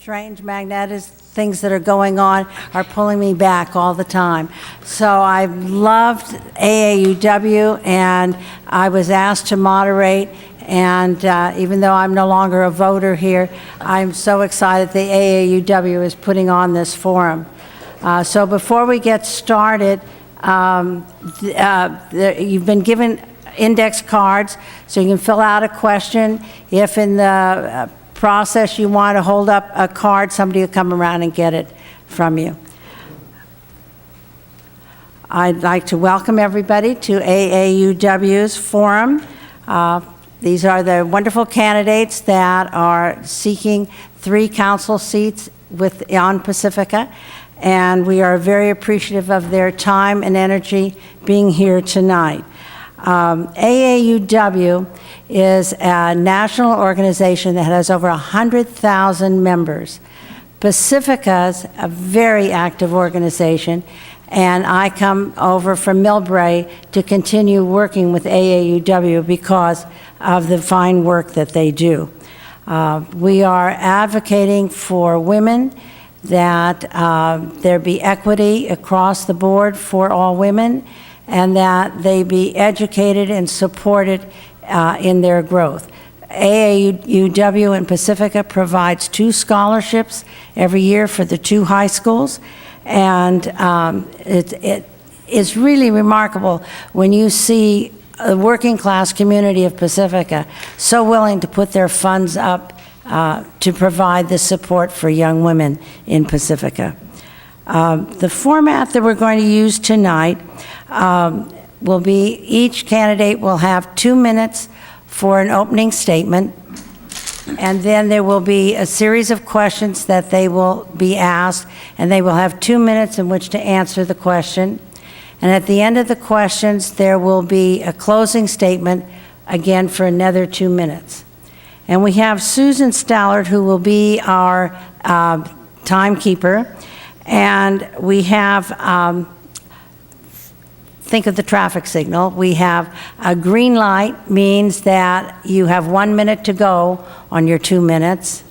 strange magnetic things that are going on are pulling me back all the time. So I've loved AAUW, and I was asked to moderate, and even though I'm no longer a voter here, I'm so excited the AAUW is putting on this forum. So before we get started, you've been given index cards, so you can fill out a question. If in the process you want to hold up a card, somebody will come around and get it from you. I'd like to welcome everybody to AAUW's forum. These are the wonderful candidates that are seeking 3 council seats on Pacifica, and we are very appreciative of their time and energy being here tonight. AAUW is a national organization that has over 100,000 members. Pacifica's a very active organization, and I come over from Millbrae to continue working with AAUW because of the fine work that they do. We are advocating for women, that there be equity across the board for all women, and that they be educated and supported in their growth. AAUW in Pacifica provides 2 scholarships every year for the 2 high schools, and it is really remarkable when you see the working class community of Pacifica so willing to put their funds up to provide the support for young women in Pacifica. The format that we're going to use tonight will be each candidate will have 2 minutes for an opening statement, and then there will be a series of questions that they will be asked, and they will have 2 minutes in which to answer the question. And at the end of the questions, there will be a closing statement, again for another 2 minutes. And we have Susan Stallard, who will be our timekeeper, and we have think of the traffic signal. We have a green light, means that you have 1 minute to go on your 2 minutes.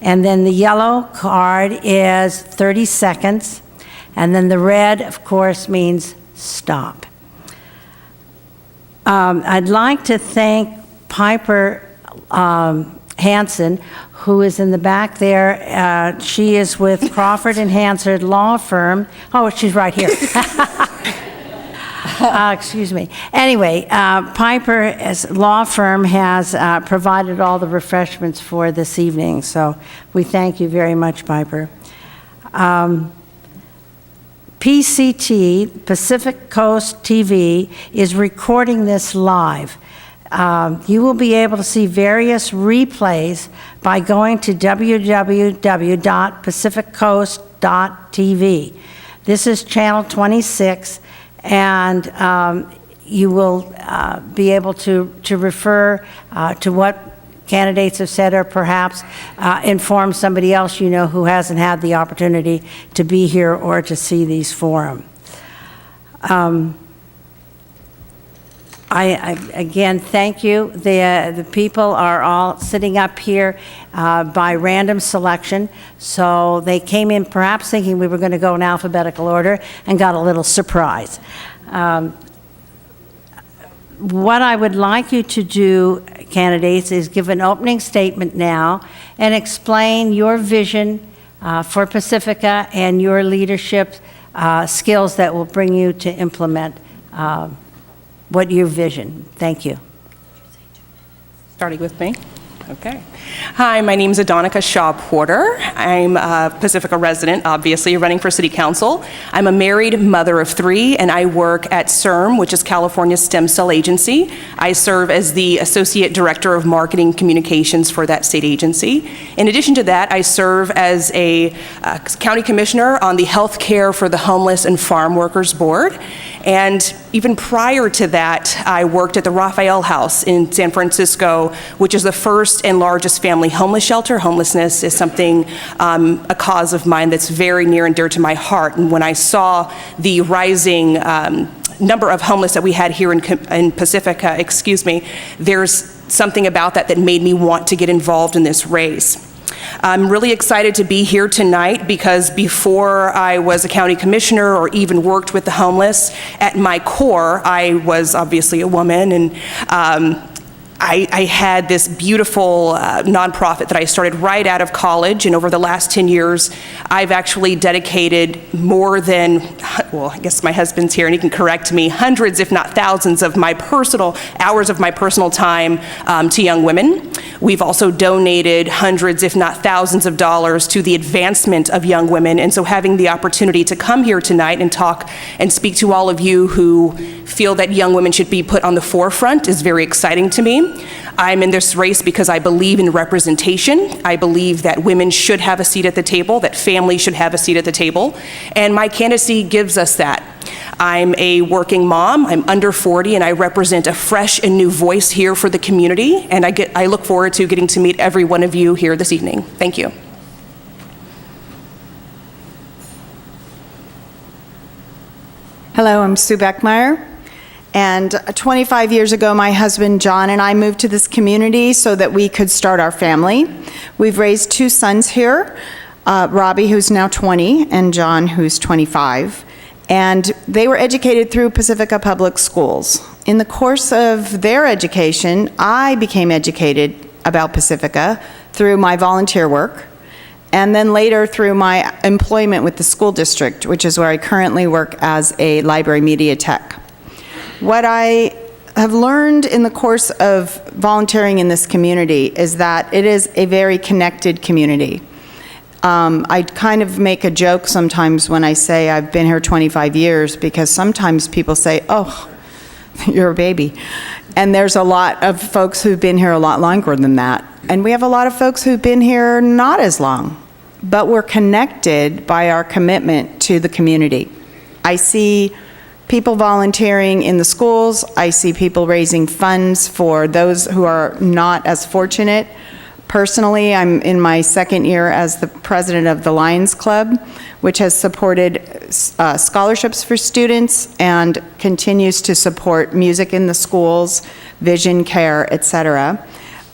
And then the yellow card is 30 seconds. And then the red, of course, means stop. I'd like to thank Piper Hansen, who is in the back there. She is with Crawford and Hansard Law Firm. Oh, she's right here. Excuse me. Anyway, Piper's law firm has provided all the refreshments for this evening, so we thank you very much, Piper. PCT, Pacific Coast TV, is recording this live. You will be able to see various replays by going to www.pacificcoast.tv. This is channel 26, and you will be able to refer to what candidates have said, or perhaps inform somebody else you know who hasn't had the opportunity to be here or to see these forums. I again thank you. The people are all sitting up here by random selection, so they came in perhaps thinking we were going to go in alphabetical order and got a little surprise. What I would like you to do, candidates, is give an opening statement now and explain your vision for Pacifica and your leadership skills that will bring you to implement what your vision. Thank you. Starting with me. Okay. Hi, my name is Adonica Shaw Porter. I'm a Pacifica resident, obviously, running for City Council. I'm a married mother of 3, and I work at CIRM, which is California's Stem Cell Agency. I serve as the Associate Director of Marketing Communications for that state agency. In addition to that, I serve as a County Commissioner on the Health Care for the Homeless and Farm Workers Board. And even prior to that, I worked at the Raphael House in San Francisco, which is the first and largest family homeless shelter. Homelessness is something, a cause of mine that's very near and dear to my heart. And when I saw the rising number of homeless that we had here in Pacifica, there's something about that that made me want to get involved in this race. I'm really excited to be here tonight because before I was a county commissioner or even worked with the homeless, at my core, I was obviously a woman, and I had this beautiful nonprofit that I started right out of college, and over the last 10 years, I've actually dedicated more than, well, I guess my husband's here and he can correct me, hundreds, if not thousands, of my personal hours of my personal time to young women. We've also donated hundreds, if not thousands of dollars to the advancement of young women, and so having the opportunity to come here tonight and talk and speak to all of you who feel that young women should be put on the forefront is very exciting to me. I'm in this race because I believe in representation. I believe that women should have a seat at the table, that families should have a seat at the table, and my candidacy gives us that. I'm a working mom, I'm under 40, and I represent a fresh and new voice here for the community, and I look forward to getting to meet every one of you here this evening. Thank you. Hello, I'm Sue Beckmeyer. And 25 years ago, my husband John and I moved to this community so that we could start our family. We've raised 2 sons here, Robbie, who's now 20, and John, who's 25. And they were educated through Pacifica Public Schools. In the course of their education, I became educated about Pacifica through my volunteer work, and then later through my employment with the school district, which is where I currently work as a library media tech. What I have learned in the course of volunteering in this community is that it is a very connected community. I kind of make a joke sometimes when I say I've been here 25 years, because sometimes people say, oh, you're a baby. And there's a lot of folks who've been here a lot longer than that. And we have a lot of folks who've been here not as long, but we're connected by our commitment to the community. I see people volunteering in the schools. I see people raising funds for those who are not as fortunate. Personally, I'm in my 2nd year as the president of the Lions Club, which has supported scholarships for students and continues to support music in the schools, vision care, etc.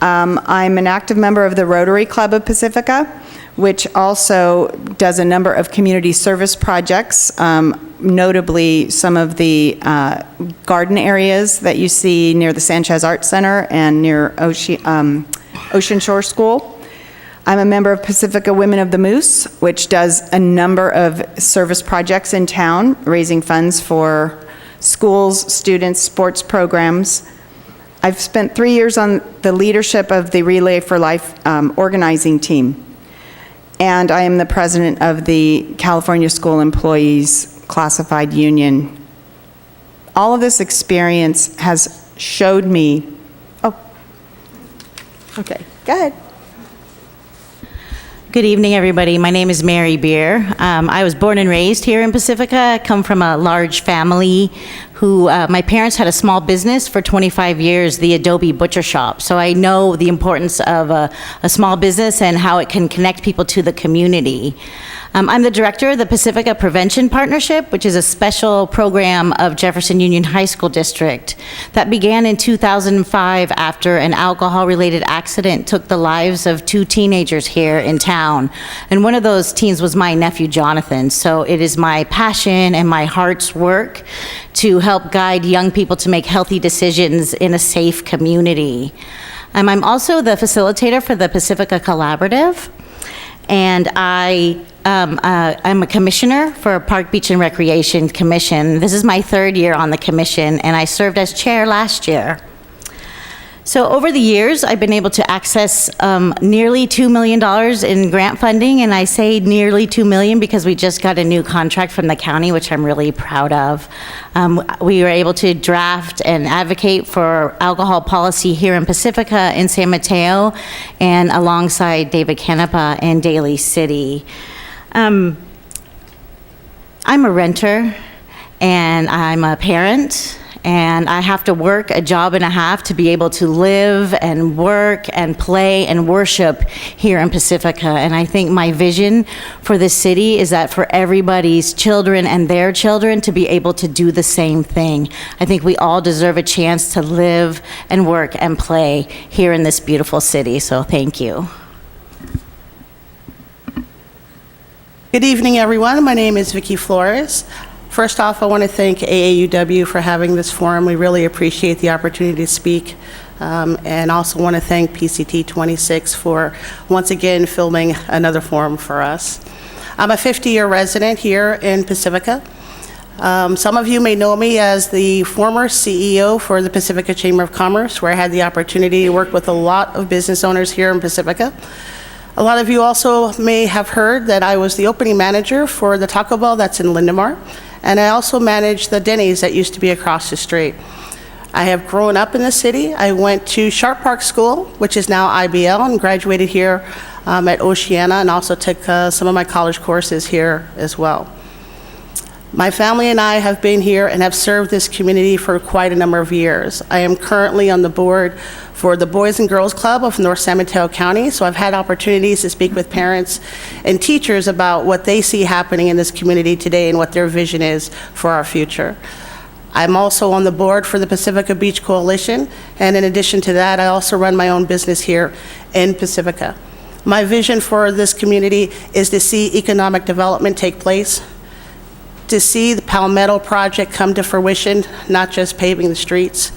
I'm an active member of the Rotary Club of Pacifica, which also does a number of community service projects, notably some of the garden areas that you see near the Sanchez Art Center and near Ocean Shore School. I'm a member of Pacifica Women of the Moose, which does a number of service projects in town, raising funds for schools, students, sports programs. I've spent 3 years on the leadership of the Relay for Life organizing team. And I am the president of the California School Employees Classified Union. All of this experience has showed me, okay, go ahead. Good evening, everybody. My name is Mary Beer. I was born and raised here in Pacifica. I come from a large family who, my parents had a small business for 25 years, the Adobe Butcher Shop. So I know the importance of a small business and how it can connect people to the community. I'm the director of the Pacifica Prevention Partnership, which is a special program of Jefferson Union High School District that began in 2005 after an alcohol-related accident took the lives of 2 teenagers here in town. And one of those teens was my nephew, Jonathan. So it is my passion and my heart's work to help guide young people to make healthy decisions in a safe community. I'm also the facilitator for the Pacifica Collaborative, and I'm a commissioner for Park Beach and Recreation Commission. This is my 3rd year on the commission, and I served as chair last year. So over the years, I've been able to access nearly $2 million in grant funding, and I say nearly $2 million because we just got a new contract from the county, which I'm really proud of. We were able to draft and advocate for alcohol policy here in Pacifica, in San Mateo, and alongside David Canepa in Daly City. I'm a renter, and I'm a parent, and I have to work a job and a half to be able to live and work and play and worship here in Pacifica. And I think my vision for the city is that for everybody's children and their children to be able to do the same thing. I think we all deserve a chance to live and work and play here in this beautiful city, so thank you. Good evening, everyone. My name is Vicki Flores. First off, I want to thank AAUW for having this forum. We really appreciate the opportunity to speak. And also want to thank PCT 26 for once again filming another forum for us. I'm a 50-year resident here in Pacifica. Some of you may know me as the former CEO for the Pacifica Chamber of Commerce, where I had the opportunity to work with a lot of business owners here in Pacifica. A lot of you also may have heard that I was the opening manager for the Taco Bell that's in Lindemar, and I also managed the Denny's that used to be across the street. I have grown up in the city. I went to Sharp Park School, which is now IBL, and graduated here at Oceana, and also took some of my college courses here as well. My family and I have been here and have served this community for quite a number of years. I am currently on the board for the Boys and Girls Club of North San Mateo County, so I've had opportunities to speak with parents and teachers about what they see happening in this community today and what their vision is for our future. I'm also on the board for the Pacifica Beach Coalition, and in addition to that, I also run my own business here in Pacifica. My vision for this community is to see economic development take place, to see the Palmetto project come to fruition, not just paving the streets.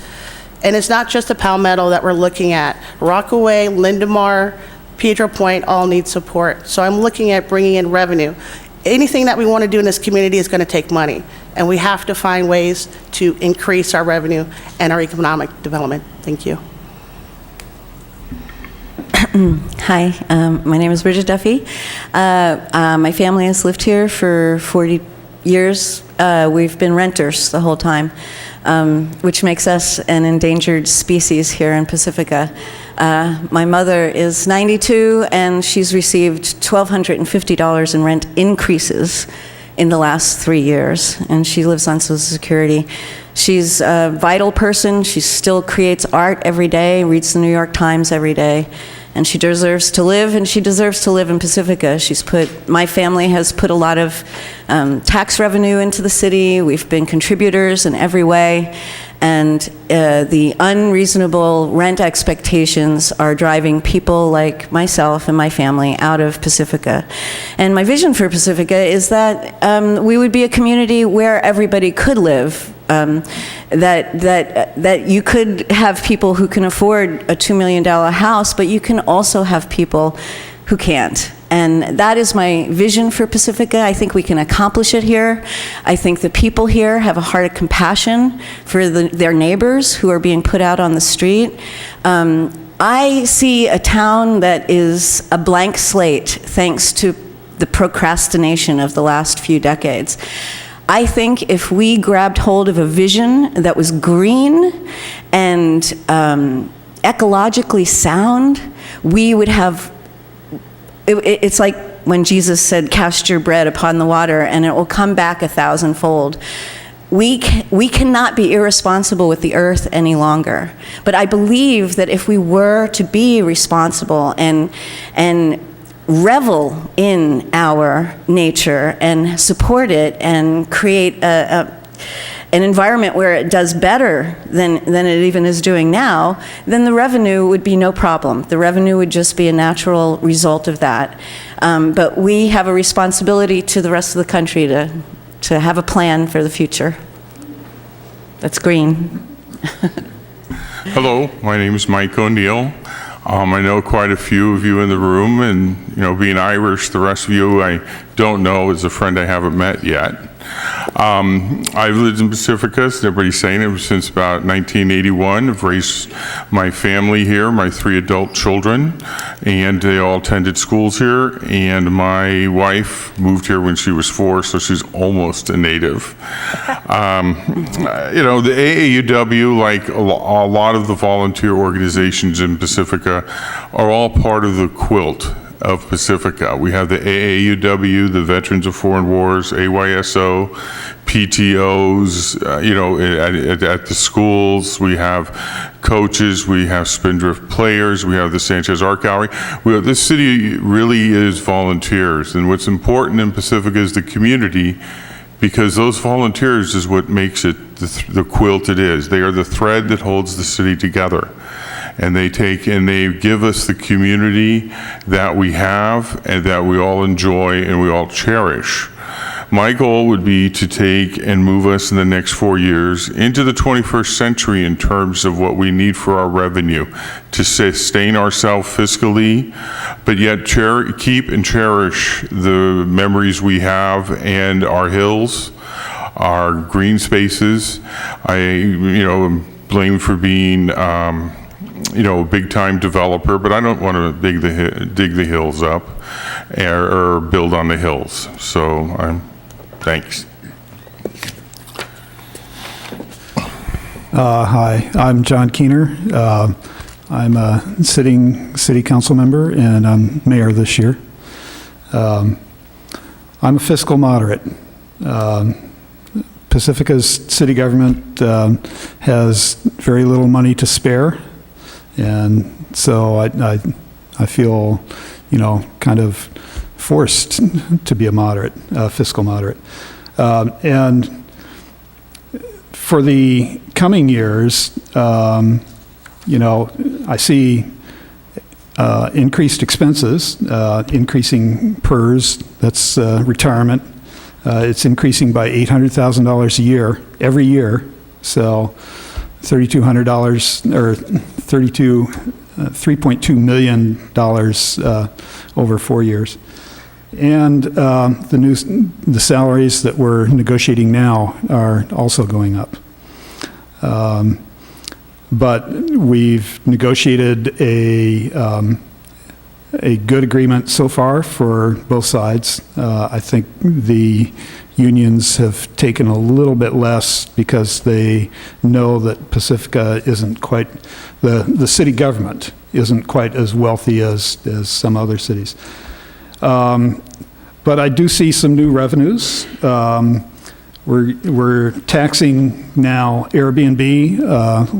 And it's not just the Palmetto that we're looking at. Rockaway, Lindemar, Pedro Point all need support. So I'm looking at bringing in revenue. Anything that we want to do in this community is going to take money, and we have to find ways to increase our revenue and our economic development. Thank you. Hi, my name is Bridget Duffy. My family has lived here for 40 years. We've been renters the whole time, which makes us an endangered species here in Pacifica. My mother is 92, and she's received $1,250 in rent increases in the last 3 years, and she lives on Social Security. She's a vital person. She still creates art every day, reads the New York Times every day, and she deserves to live, and she deserves to live in Pacifica. My family has put a lot of tax revenue into the city. We've been contributors in every way, and the unreasonable rent expectations are driving people like myself and my family out of Pacifica. And my vision for Pacifica is that we would be a community where everybody could live. That you could have people who can afford a $2 million house, but you can also have people who can't. And that is my vision for Pacifica. I think we can accomplish it here. I think the people here have a heart of compassion for their neighbors who are being put out on the street. I see a town that is a blank slate thanks to the procrastination of the last few decades. I think if we grabbed hold of a vision that was green and ecologically sound, we would have, it's like when Jesus said, cast your bread upon the water and it will come back 1,000-fold. We cannot be irresponsible with the earth any longer. But I believe that if we were to be responsible and revel in our nature and support it and create an environment where it does better than it even is doing now, then the revenue would be no problem. The revenue would just be a natural result of that. But we have a responsibility to the rest of the country to have a plan for the future. That's green. Hello, my name is Mike O'Neill. I know quite a few of you in the room, and being Irish, the rest of you I don't know is a friend I haven't met yet. I've lived in Pacifica, as everybody's saying, it since about 1981. I've raised my family here, my 3 adult children, and they all attended schools here, and my wife moved here when she was 4, so she's almost a native. The AAUW, like a lot of the volunteer organizations in Pacifica, are all part of the quilt of Pacifica. We have the AAUW, the Veterans of Foreign Wars, AYSO, PTOs, at the schools. We have coaches, we have Spindrift players, we have the Sanchez Art Gallery. This city really is volunteers, and what's important in Pacifica is the community, because those volunteers is what makes it the quilt it is. They are the thread that holds the city together. And they give us the community that we have and that we all enjoy and we all cherish. My goal would be to take and move us in the next 4 years into the 21st century in terms of what we need for our revenue to sustain ourselves fiscally, but yet keep and cherish the memories we have and our hills, our green spaces. I am blamed for being a big-time developer, but I don't want to dig the hills up or build on the hills. So thanks. Hi, I'm John Keener. I'm a sitting city council member, and I'm mayor this year. I'm a fiscal moderate. Pacifica's city government has very little money to spare, and so I feel, kind of forced to be a moderate, fiscal moderate. And for the coming years, I see increased expenses, increasing PERS, that's retirement. It's increasing by $800,000 a year, every year. So $3.2 million over 4 years. And the salaries that we're negotiating now are also going up. But we've negotiated a good agreement so far for both sides. I think the unions have taken a little bit less because they know that Pacifica isn't quite, the city government isn't quite as wealthy as some other cities. But I do see some new revenues. We're taxing now Airbnb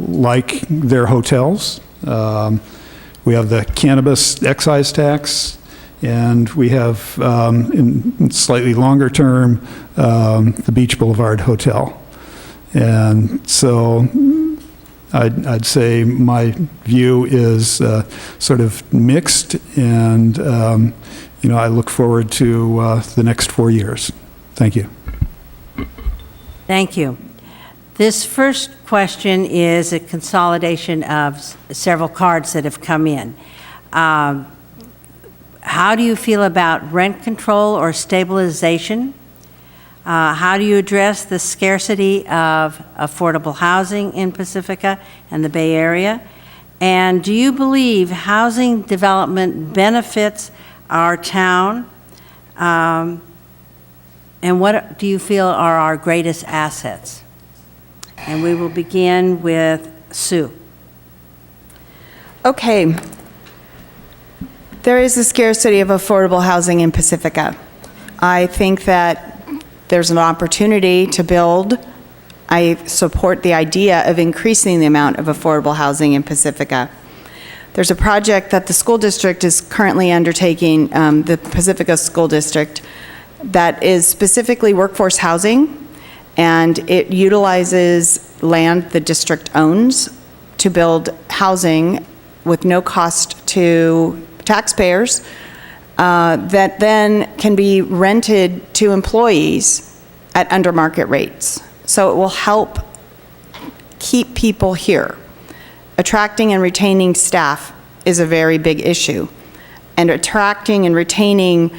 like their hotels. We have the cannabis excise tax, and we have, in slightly longer term, the Beach Boulevard Hotel. And so I'd say my view is sort of mixed, and I look forward to the next 4 years. Thank you. Thank you. This first question is a consolidation of several cards that have come in. How do you feel about rent control or stabilization? How do you address the scarcity of affordable housing in Pacifica and the Bay Area? And do you believe housing development benefits our town? And what do you feel are our greatest assets? And we will begin with Sue. Okay. There is a scarcity of affordable housing in Pacifica. I think that there's an opportunity to build. I support the idea of increasing the amount of affordable housing in Pacifica. There's a project that the school district is currently undertaking, the Pacifica School District, that is specifically workforce housing, and it utilizes land the district owns to build housing with no cost to taxpayers that then can be rented to employees at under market rates. So it will help keep people here. Attracting and retaining staff is a very big issue, and attracting and retaining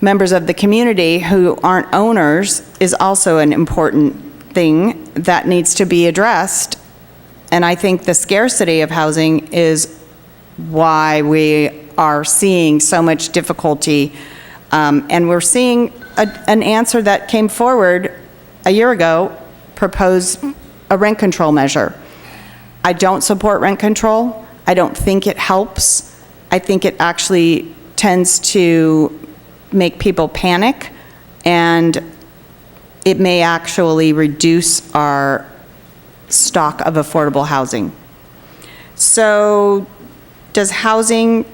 members of the community who aren't owners is also an important thing that needs to be addressed. And I think the scarcity of housing is why we are seeing so much difficulty. And we're seeing an answer that came forward a year ago, proposed a rent control measure. I don't support rent control. I don't think it helps. I think it actually tends to make people panic, and it may actually reduce our stock of affordable housing. So, does housing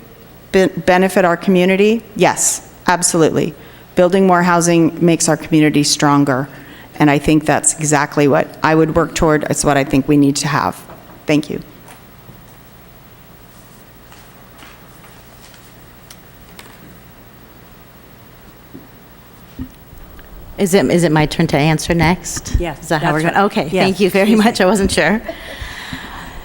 benefit our community? Yes, absolutely. Building more housing makes our community stronger, and I think that's exactly what I would work toward. It's what I think we need to have. Thank you. Is it my turn to answer next? Yes, Is that how we're that's going? right. Okay, Yes, thank you very excuse much. I wasn't sure.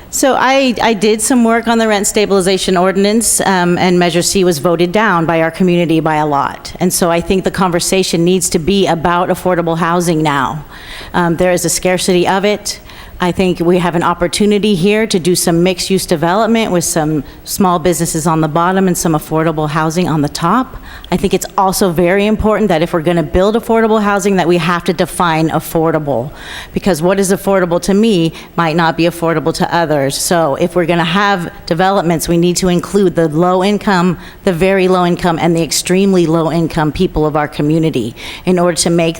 So I did some work on the rent stabilization ordinance, and Measure C was voted down by our community by a lot. And so I think the conversation needs to be about affordable housing now. There is a scarcity of it. I think we have an opportunity here to do some mixed-use development with some small businesses on the bottom and some affordable housing on the top. I think it's also very important that if we're going to build affordable housing, that we have to define affordable, because what is affordable to me might not be affordable to others. So if we're going to have developments, we need to include the low income, the very low income, and the extremely low income people of our community in order to make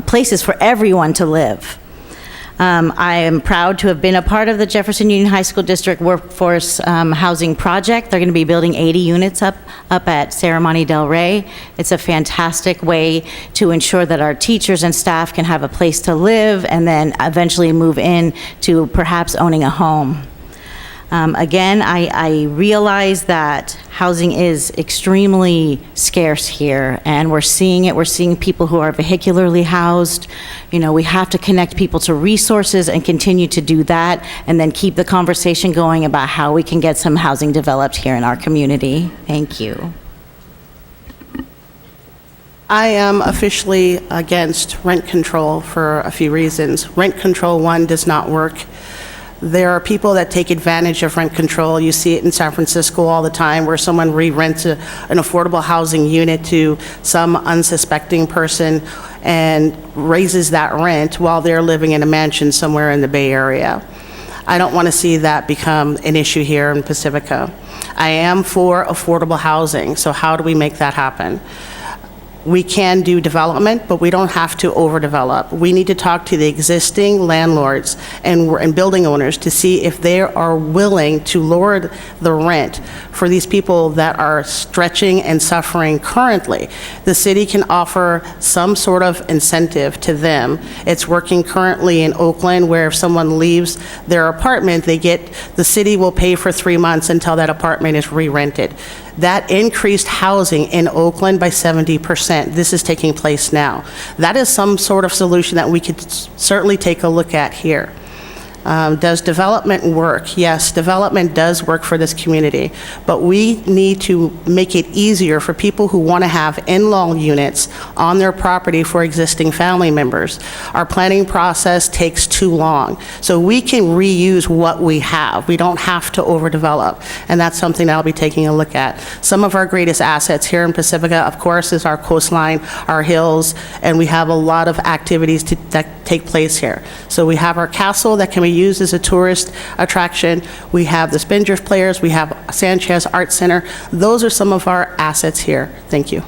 places for everyone to live. I am proud to have been a part of the Jefferson Union High School District Workforce Housing Project. They're going to be building 80 units up at Serramonte Del Rey. It's a fantastic way to ensure that our teachers and staff can have a place to live and then eventually move in to perhaps owning a home. Again, I realize that housing is extremely scarce here, and we're seeing it. We're seeing people who are vehicularly housed. You know, we have to connect people to resources and continue to do that, and then keep the conversation going about how we can get some housing developed here in our community. Thank you. I am officially against rent control for a few reasons. Rent control, one, does not work. There are people that take advantage of rent control. You see it in San Francisco all the time, where someone re-rents an affordable housing unit to some unsuspecting person and raises that rent while they're living in a mansion somewhere in the Bay Area. I don't want to see that become an issue here in Pacifica. I am for affordable housing, so how do we make that happen? We can do development, but we don't have to overdevelop. We need to talk to the existing landlords and building owners to see if they are willing to lower the rent for these people that are stretching and suffering currently. The city can offer some sort of incentive to them. It's working currently in Oakland, where if someone leaves their apartment, the city will pay for 3 months until that apartment is re-rented. That increased housing in Oakland by 70%. This is taking place now. That is some sort of solution that we could certainly take a look at here. Does development work? Yes, development does work for this community, but we need to make it easier for people who want to have in-law units on their property for existing family members. Our planning process takes too long, so we can reuse what we have. We don't have to overdevelop, and that's something that I'll be taking a look at. Some of our greatest assets here in Pacifica, of course, is our coastline, our hills, and we have a lot of activities that take place here. So we have our castle that can be used as a tourist attraction. We have the Spindrift Players. We have Sanchez Art Center. Those are some of our assets here. Thank you.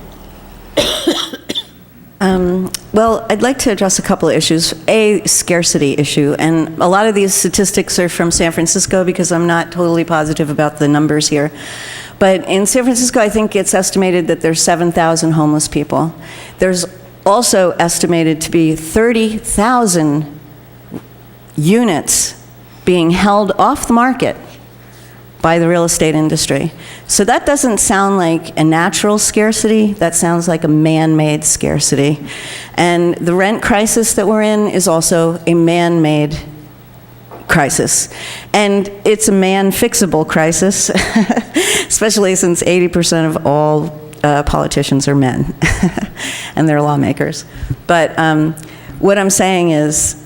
Well, I'd like to address a couple of issues. A scarcity issue, and a lot of these statistics are from San Francisco because I'm not totally positive about the numbers here. But in San Francisco, I think it's estimated that there's 7,000 homeless people. There's also estimated to be 30,000 units being held off the market by the real estate industry. So that doesn't sound like a natural scarcity, that sounds like a man-made scarcity. And the rent crisis that we're in is also a man-made crisis. And it's a man-fixable crisis, especially since 80% of all politicians are men, and they're lawmakers. But what I'm saying is,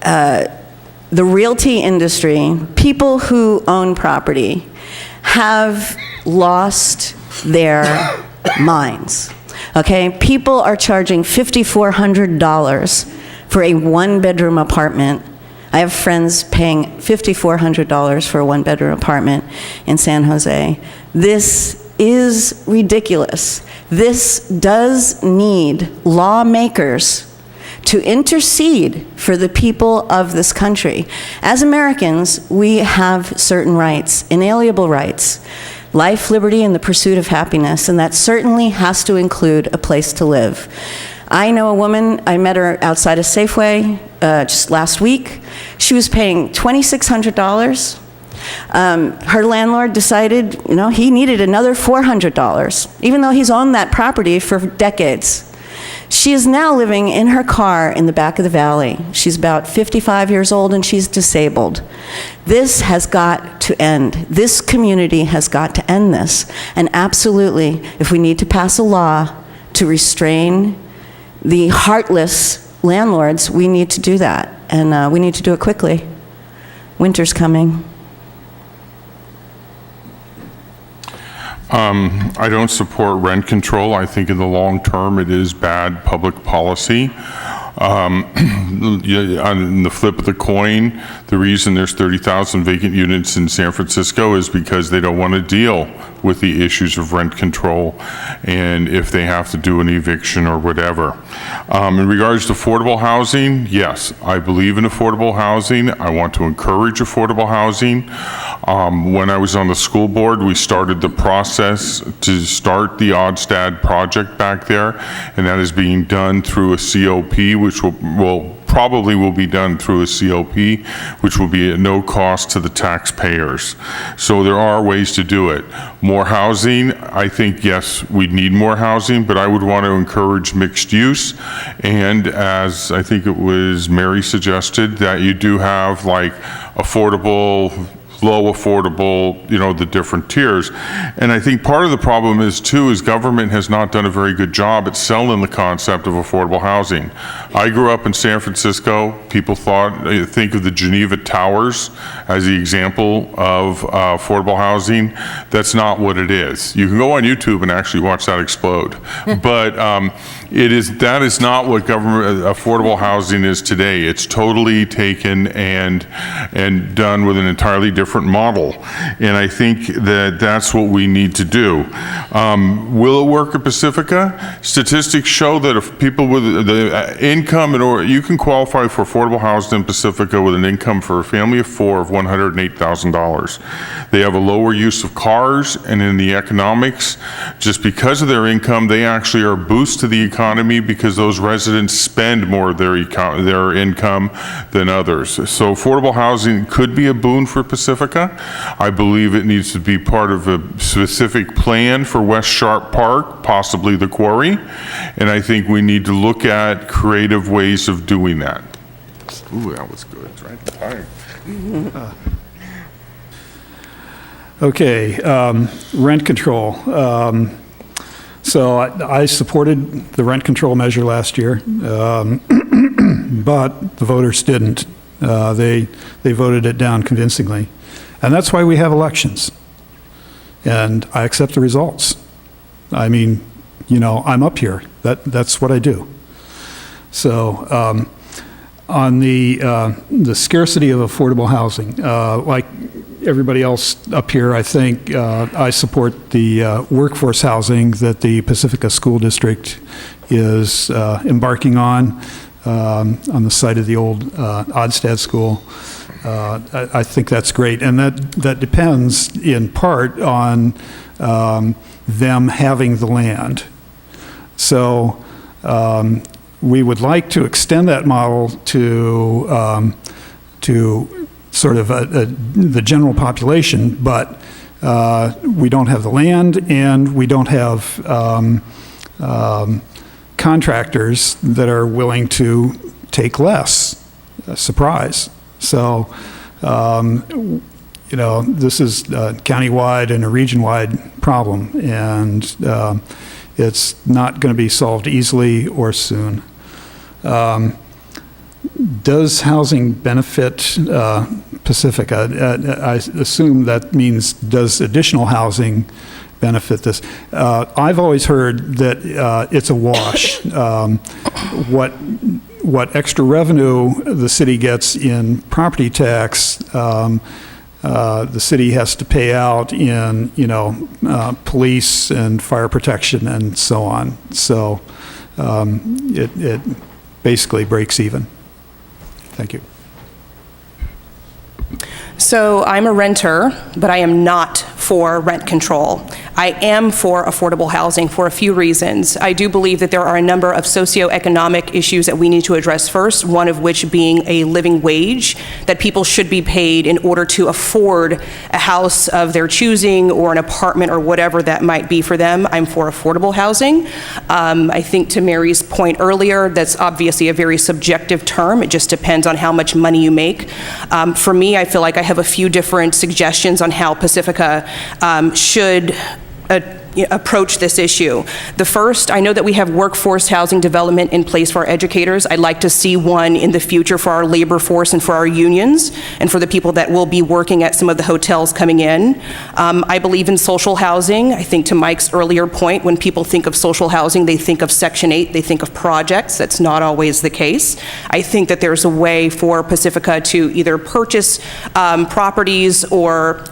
the realty industry, people who own property, have lost their minds. Okay? People are charging $5,400 for a one-bedroom apartment. I have friends paying $5,400 for a one-bedroom apartment in San Jose. This is ridiculous. This does need lawmakers to intercede for the people of this country. As Americans, we have certain rights, inalienable rights, life, liberty, and the pursuit of happiness, and that certainly has to include a place to live. I know a woman, I met her outside of Safeway just last week. She was paying $2,600. Her landlord decided, he needed another $400, even though he's owned that property for decades. She is now living in her car in the back of the valley. She's about 55 years old and she's disabled. This has got to end. This community has got to end this. And absolutely, if we need to pass a law to restrain the heartless landlords, we need to do that. And we need to do it quickly. Winter's coming. I don't support rent control. I think in the long term, it is bad public policy. On the flip of the coin, the reason there's 30,000 vacant units in San Francisco is because they don't want to deal with the issues of rent control and if they have to do an eviction or whatever. In regards to affordable housing, yes, I believe in affordable housing. I want to encourage affordable housing. When I was on the school board, we started the process to start the Odstad project back there, and that is being done through a COP, which will probably be done through a COP, which will be at no cost to the taxpayers. So there are ways to do it. More housing, I think, yes, we need more housing, but I would want to encourage mixed use. And as I think it was Mary suggested, that you do have like affordable, low affordable, the different tiers. And I think part of the problem is government has not done a very good job at selling the concept of affordable housing. I grew up in San Francisco. People think of the Geneva Towers as the example of affordable housing. That's not what it is. You can go on YouTube and actually watch that explode. But that is not what affordable housing is today. It's totally taken and done with an entirely different model. And I think that that's what we need to do. Will it work at Pacifica? Statistics show that if people with the income, you can qualify for affordable housing in Pacifica with an income for a family of 4 of $108,000. They have a lower use of cars, and in the economics, just because of their income, they actually are a boost to the economy because those residents spend more of their income than others. So affordable housing could be a boon for Pacifica. I believe it needs to be part of a specific plan for West Sharp Park, possibly the Quarry, and I think we need to look at creative ways of doing that. Ooh, that was good. It's right on time. Okay, rent control. So I supported the rent control measure last year, but the voters didn't. They voted it down convincingly. And that's why we have elections. And I accept the results. I mean, I'm up here. That's what I do. So on the scarcity of affordable housing, like everybody else up here, I think I support the workforce housing that the Pacifica School District is embarking on the site of the old Odstad School. I think that's great, and that depends in part on them having the land. So we would like to extend that model to sort of the general population, but we don't have the land, and we don't have contractors that are willing to take less. Surprise. So, this is a countywide and a region-wide problem, and it's not going to be solved easily or soon. Does housing benefit Pacifica? I assume that means does additional housing benefit this? I've always heard that it's a wash. What extra revenue the city gets in property tax, the city has to pay out in, police and fire protection and so on. So it basically breaks even. Thank you. So I'm a renter, but I am not for rent control. I am for affordable housing for a few reasons. I do believe that there are a number of socioeconomic issues that we need to address first, one of which being a living wage that people should be paid in order to afford a house of their choosing or an apartment or whatever that might be for them. I'm for affordable housing. I think to Mary's point earlier, that's obviously a very subjective term. It just depends on how much money you make. For me, I feel like I have a few different suggestions on how Pacifica should approach this issue. The first, I know that we have workforce housing development in place for our educators. I'd like to see one in the future for our labor force and for our unions and for the people that will be working at some of the hotels coming in. I believe in social housing. I think to Mike's earlier point, when people think of social housing, they think of Section 8, they think of projects. That's not always the case. I think that there's a way for Pacifica to either purchase properties or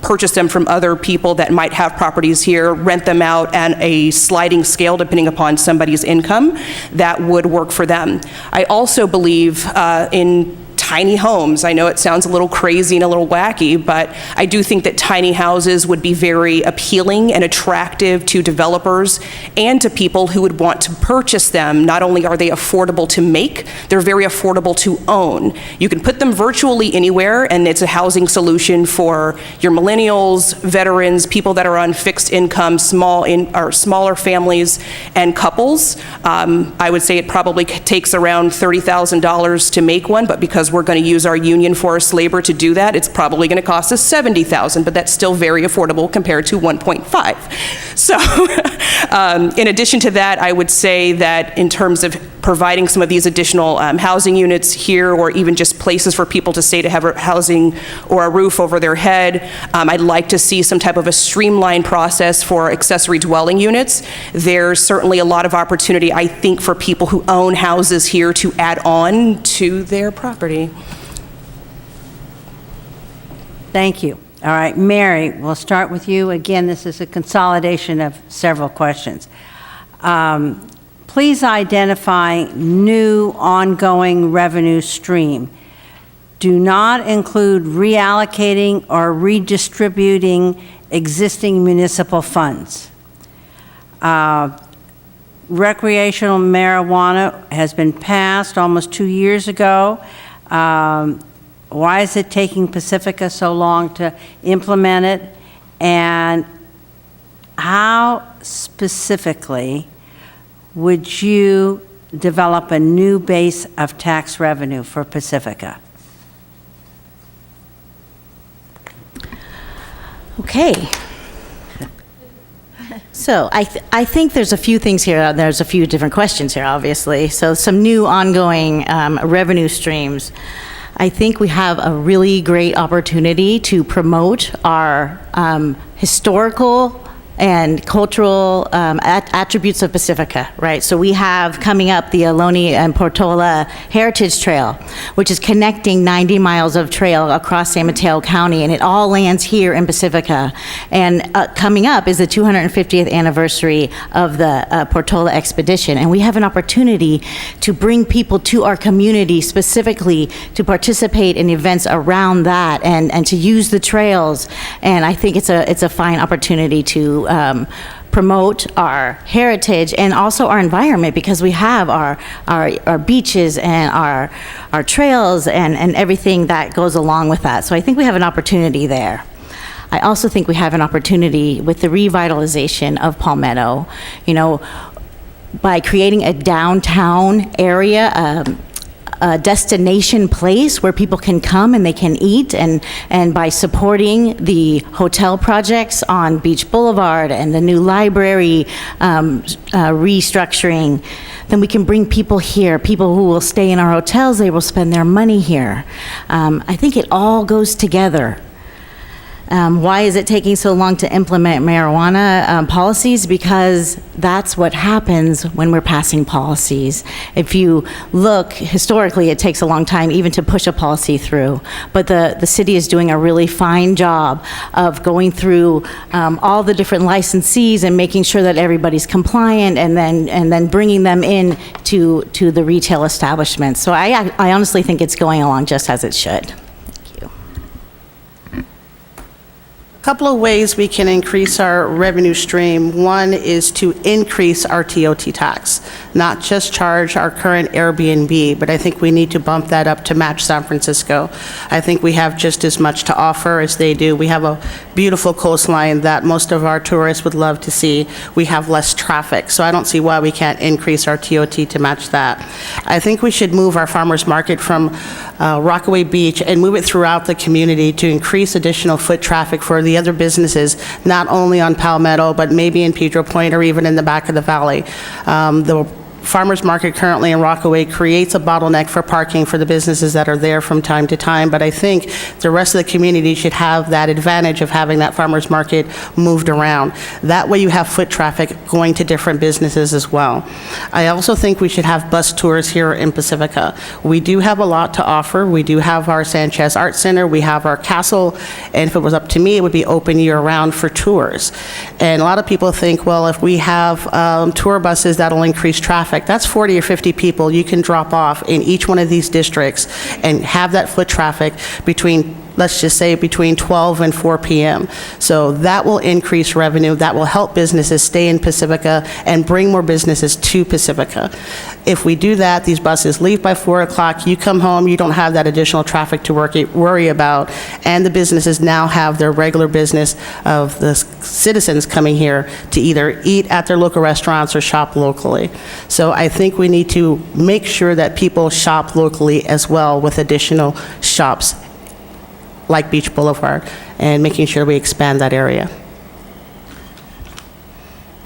purchase them from other people that might have properties here, rent them out at a sliding scale depending upon somebody's income. That would work for them. I also believe in tiny homes. I know it sounds a little crazy and a little wacky, but I do think that tiny houses would be very appealing and attractive to developers and to people who would want to purchase them. Not only are they affordable to make, they're very affordable to own. You can put them virtually anywhere, and it's a housing solution for your millennials, veterans, people that are on fixed income, smaller families, and couples. I would say it probably takes around $30,000 to make one, but because we're going to use our union force labor to do that, it's probably going to cost us $70,000, but that's still very affordable compared to 1.5. So in addition to that, I would say that in terms of providing some of these additional housing units here, or even just places for people to stay to have housing or a roof over their head, I'd like to see some type of a streamlined process for accessory dwelling units. There's certainly a lot of opportunity, I think, for people who own houses here to add on to their property. Thank you. All right, Mary, we'll start with you. Again, this is a consolidation of several questions. Please identify new ongoing revenue stream. Do not include reallocating or redistributing existing municipal funds. Recreational marijuana has been passed almost 2 years ago. Why is it taking Pacifica so long to implement it? And how specifically would you develop a new base of tax revenue for Pacifica? Okay. So I think there's a few things here. There's a few different questions here, obviously. So some new ongoing revenue streams. I think we have a really great opportunity to promote our historical and cultural attributes of Pacifica, right? So we have coming up the Ohlone and Portola Heritage Trail, which is connecting 90 miles of trail across San Mateo County, and it all lands here in Pacifica. And coming up is the 250th anniversary of the Portola expedition, and we have an opportunity to bring people to our community specifically to participate in events around that and to use the trails. And I think it's a fine opportunity to promote our heritage and also our environment, because we have our beaches and our trails and everything that goes along with that. So I think we have an opportunity there. I also think we have an opportunity with the revitalization of Palmetto, by creating a downtown area, a destination place where people can come and they can eat, and by supporting the hotel projects on Beach Boulevard and the new library restructuring, then we can bring people here, people who will stay in our hotels, they will spend their money here. I think it all goes together. Why is it taking so long to implement marijuana policies? Because that's what happens when we're passing policies. If you look historically, it takes a long time even to push a policy through. But the city is doing a really fine job of going through all the different licensees and making sure that everybody's compliant, and then bringing them in to the retail establishments. So I honestly think it's going along just as it should. couple of ways we can increase our revenue stream. One is to increase our TOT tax, not just charge our current Airbnb, but I think we need to bump that up to match San Francisco. I think we have just as much to offer as they do. We have a beautiful coastline that most of our tourists would love to see. We have less traffic, so I don't see why we can't increase our TOT to match that. I think we should move our farmers market from Rockaway Beach and move it throughout the community to increase additional foot traffic for the other businesses, not only on Palmetto, but maybe in Pedro Point or even in the back of the valley. The farmers market currently in Rockaway creates a bottleneck for parking for the businesses that are there from time to time, but I think the rest of the community should have that advantage of having that farmers market moved around. That way you have foot traffic going to different businesses as well. I also think we should have bus tours here in Pacifica. We do have a lot to offer. We do have our Sanchez Art Center, we have our castle, and if it was up to me, it would be open year-round for tours. And a lot of people think, well, if we have tour buses, that'll increase traffic. That's 40 or 50 people you can drop off in each one of these districts and have that foot traffic between, let's just say, between 12 and 4 p.m. So that will increase revenue, that will help businesses stay in Pacifica and bring more businesses to Pacifica. If we do that, these buses leave by 4 o'clock, you come home, you don't have that additional traffic to worry about, and the businesses now have their regular business of the citizens coming here to either eat at their local restaurants or shop locally. So I think we need to make sure that people shop locally as well with additional shops like Beach Boulevard, and making sure we expand that area.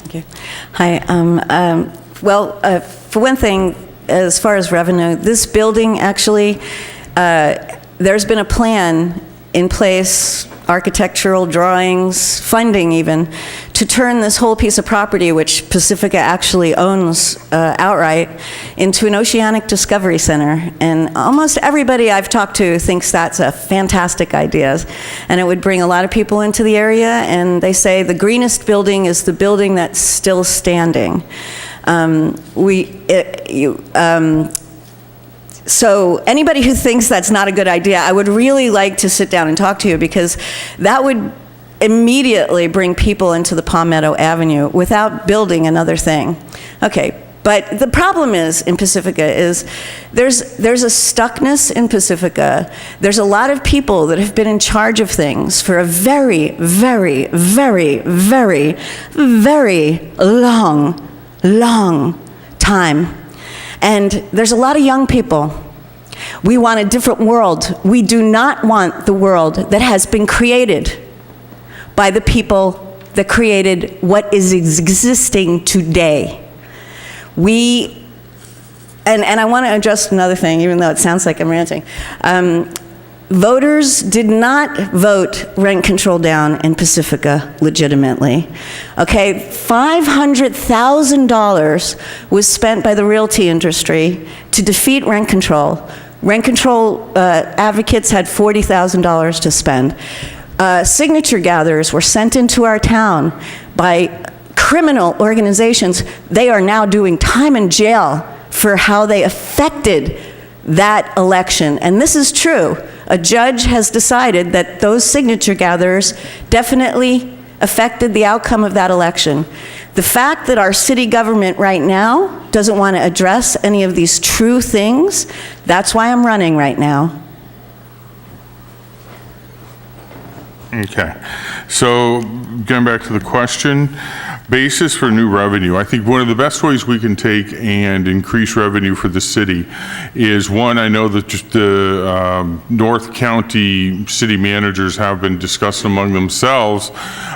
Okay. Hi. Well, for one thing, as far as revenue, this building actually, there's been a plan in place, architectural drawings, funding even, to turn this whole piece of property, which Pacifica actually owns outright, into an oceanic discovery center. And almost everybody I've talked to thinks that's a fantastic idea. And it would bring a lot of people into the area, and they say the greenest building is the building that's still standing. So anybody who thinks that's not a good idea, I would really like to sit down and talk to you, because that would immediately bring people into the Palmetto Avenue without building another thing. Okay, but the problem is in Pacifica is there's a stuckness in Pacifica. There's a lot of people that have been in charge of things for a very, very, very, very, very long time. And there's a lot of young people. We want a different world. We do not want the world that has been created by the people that created what is existing today. And I want to address another thing, even though it sounds like I'm ranting. Voters did not vote rent control down in Pacifica legitimately. Okay, $500,000 was spent by the realty industry to defeat rent control. Rent control advocates had $40,000 to spend. Signature gatherers were sent into our town by criminal organizations. They are now doing time in jail for how they affected that election. And this is true. A judge has decided that those signature gatherers definitely affected the outcome of that election. The fact that our city government right now doesn't want to address any of these true things, that's why I'm running right now. Okay. So getting back to the question, basis for new revenue. I think one of the best ways we can take and increase revenue for the city is, one, I know that just the North County city managers have been discussing among themselves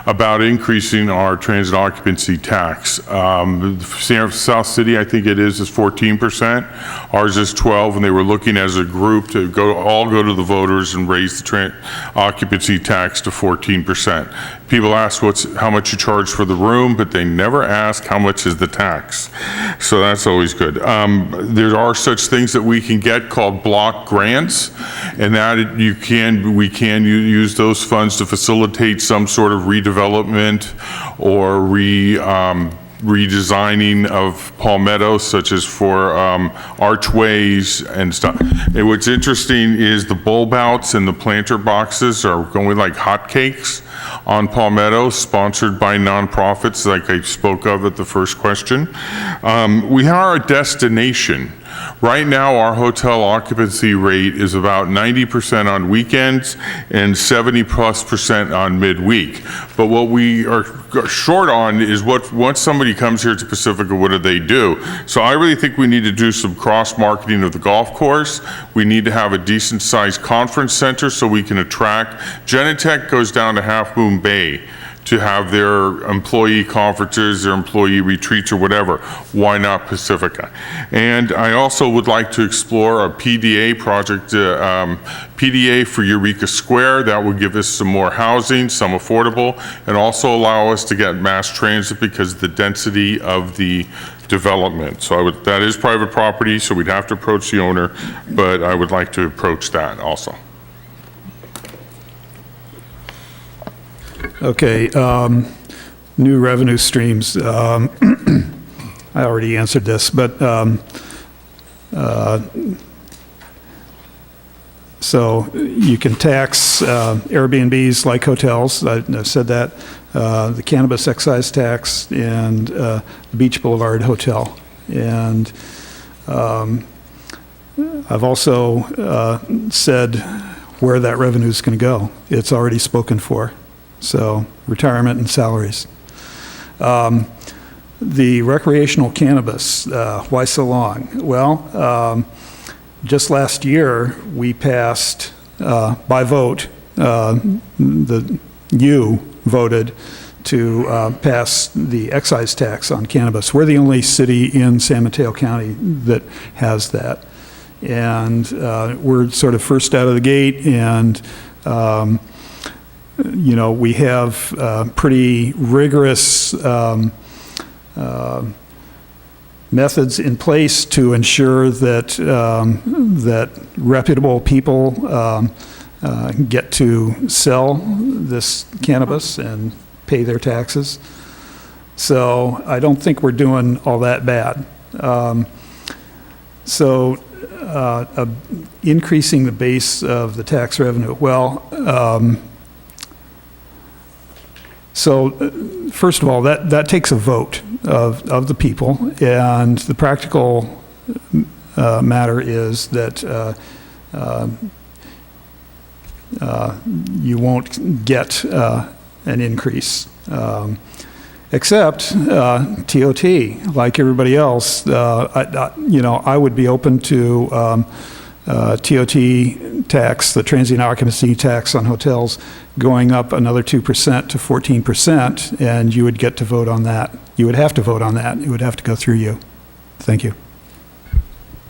about increasing our transit occupancy tax. South City, I think it is 14%. Ours is 12%, and they were looking as a group to all go to the voters and raise the occupancy tax to 14%. People ask how much you charge for the room, but they never ask how much is the tax. So that's always good. There are such things that we can get called block grants, and that we can use those funds to facilitate some sort of redevelopment or redesigning of Palmetto, such as for archways and stuff. And what's interesting is the bulb outs and the planter boxes are going like hotcakes on Palmetto, sponsored by nonprofits like I spoke of at the first question. We are a destination. Right now, our hotel occupancy rate is about 90% on weekends and 70+% on midweek. But what we are short on is once somebody comes here to Pacifica, what do? So I really think we need to do some cross-marketing of the golf course. We need to have a decent-sized conference center so we can attract. Genentech goes down to Half Moon Bay to have their employee conferences, their employee retreats or whatever. Why not Pacifica? And I also would like to explore a PDA project, PDA for Eureka Square. That would give us some more housing, some affordable, and also allow us to get mass transit because of the density of the development. So that is private property, so we'd have to approach the owner, but I would like to approach that also. Okay, new revenue streams. I already answered this, but so you can tax Airbnbs like hotels. I've said that. The cannabis excise tax and the Beach Boulevard Hotel. And I've also said where that revenue is going to go. It's already spoken for. So retirement and salaries. The recreational cannabis, why so long? Well, just last year, we passed, by vote, you voted to pass the excise tax on cannabis. We're the only city in San Mateo County that has that. And we're sort of first out of the gate, and you know, we have pretty rigorous methods in place to ensure that that reputable people get to sell this cannabis and pay their taxes. So I don't think we're doing all that bad. Increasing the base of the tax revenue. Well, so first of all, that takes a vote of the people, and the practical matter is that you won't get an increase. Except TOT, like everybody else, I would be open to TOT tax, the transient occupancy tax on hotels, going up another 2% to 14%, and you would get to vote on that. You would have to vote on that. It would have to go through you. Thank you.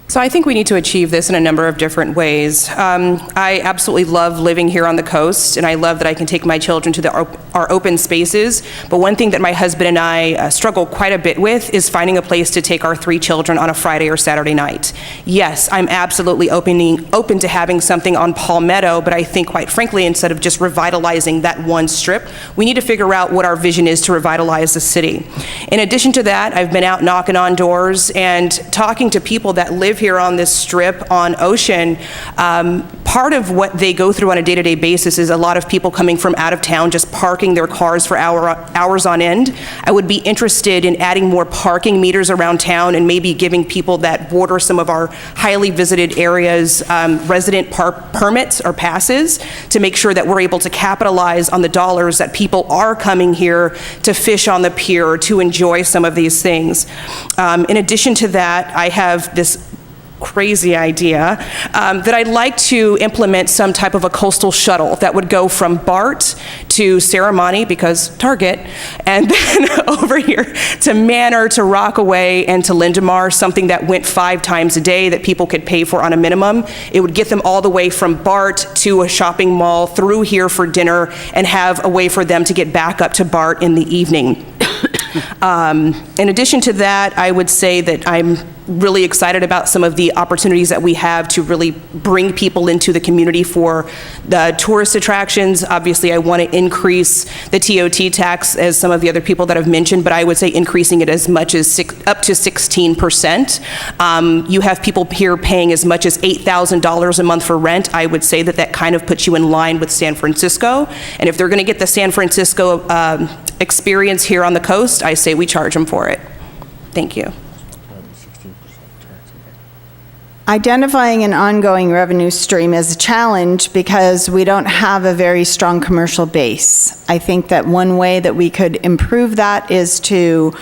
So I think we need to achieve this in a number of different ways. I absolutely love living here on the coast, and I love that I can take my children to our open spaces. But one thing that my husband and I struggle quite a bit with is finding a place to take our 3 children on a Friday or Saturday night. Yes, I'm absolutely open to having something on Palmetto, but I think, quite frankly, instead of just revitalizing that one strip, we need to figure out what our vision is to revitalize the city. In addition to that, I've been out knocking on doors and talking to people that live here on this strip on Ocean. Part of what they go through on a day-to-day basis is a lot of people coming from out of town just parking their cars for hours on end. I would be interested in adding more parking meters around town and maybe giving people that border some of our highly visited areas resident permits or passes to make sure that we're able to capitalize on the dollars that people are coming here to fish on the pier or to enjoy some of these things. In addition to that, I have this crazy idea that I'd like to implement some type of a coastal shuttle that would go from BART to Serramonte, because Target, and then over here to Manor, to Rockaway, and to Lindemar, something that went 5 times a day that people could pay for on a minimum. It would get them all the way from BART to a shopping mall, through here for dinner, and have a way for them to get back up to BART in the evening. In addition to that, I would say that I'm really excited about some of the opportunities that we have to really bring people into the community for the tourist attractions. Obviously, I want to increase the TOT tax, as some of the other people that have mentioned, but I would say increasing it as much as up to 16%. You have people here paying as much as $8,000 a month for rent. I would say that that kind of puts you in line with San Francisco. And if they're going to get the San Francisco experience here on the coast, I say we charge them for it. Thank you. Identifying an ongoing revenue stream is a challenge because we don't have a very strong commercial base. I think that one way that we could improve that is to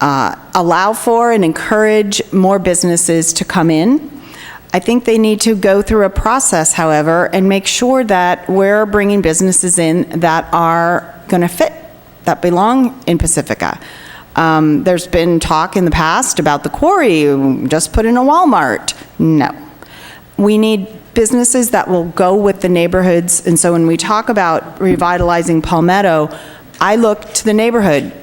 allow for and encourage more businesses to come in. I think they need to go through a process, however, and make sure that we're bringing businesses in that are going to fit, that belong in Pacifica. There's been talk in the past about the quarry, just put in a Walmart. No. We need businesses that will go with the neighborhoods, and so when we talk about revitalizing Palmetto, I look to the neighborhood.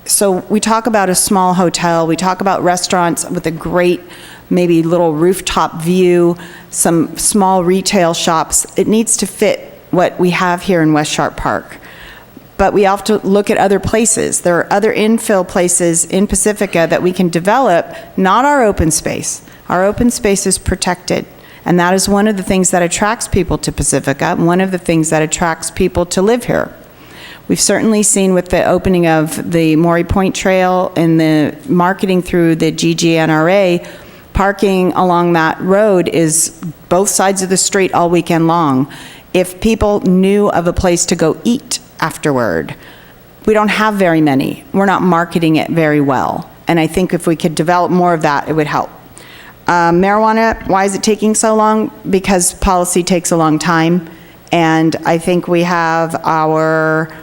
So we talk about a small hotel, we talk about restaurants with a great, maybe little rooftop view, some small retail shops. It needs to fit what we have here in West Sharp Park. But we have to look at other places. There are other infill places in Pacifica that we can develop, not our open space. Our open space is protected, and that is one of the things that attracts people to Pacifica, one of the things that attracts people to live here. We've certainly seen with the opening of the Maury Point Trail and the marketing through the GGNRA, parking along that road is both sides of the street all weekend long. If people knew of a place to go eat afterward, we don't have very many. We're not marketing it very well. And I think if we could develop more of that, it would help. Marijuana, why is it taking so long? Because policy takes a long time. And I think we have our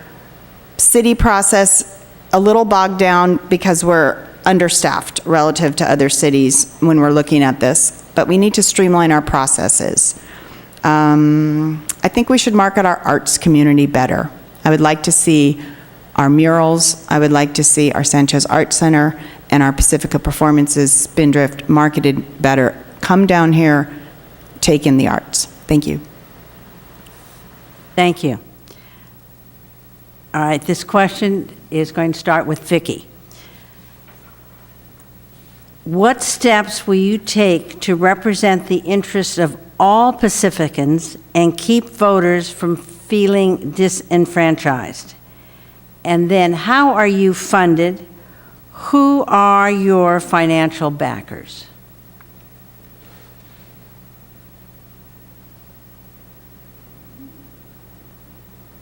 city process a little bogged down because we're understaffed relative to other cities when we're looking at this. But we need to streamline our processes. I think we should market our arts community better. I would like to see our murals, I would like to see our Sanchez Art Center and our Pacifica Performances Spindrift marketed better. Come down here, take in the arts. Thank you. Thank you. All right, this question is going to start with Vicki. What steps will you take to represent the interests of all Pacificans and keep voters from feeling disenfranchised? And then, how are you funded? Who are your financial backers?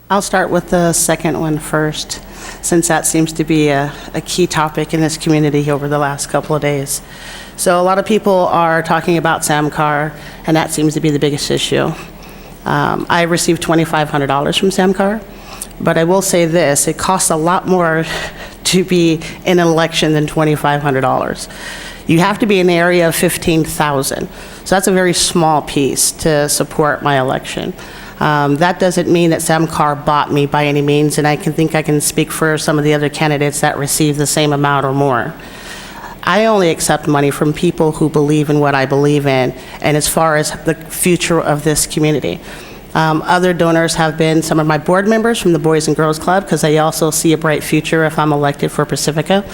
I'll start with the second one first, since that seems to be a key topic in this community over the last couple of days. So a lot of people are talking about SAMCAR, and that seems to be the biggest issue. I received $2,500 from SAMCAR, but I will say this, it costs a lot more to be in an election than $2,500. You have to be in the area of 15,000. So that's a very small piece to support my election. That doesn't mean that SAMCAR bought me by any means, and I can speak for some of the other candidates that receive the same amount or more. I only accept money from people who believe in what I believe in, and as far as the future of this community. Other donors have been some of my board members from the Boys and Girls Club, because they also see a bright future if I'm elected for Pacifica,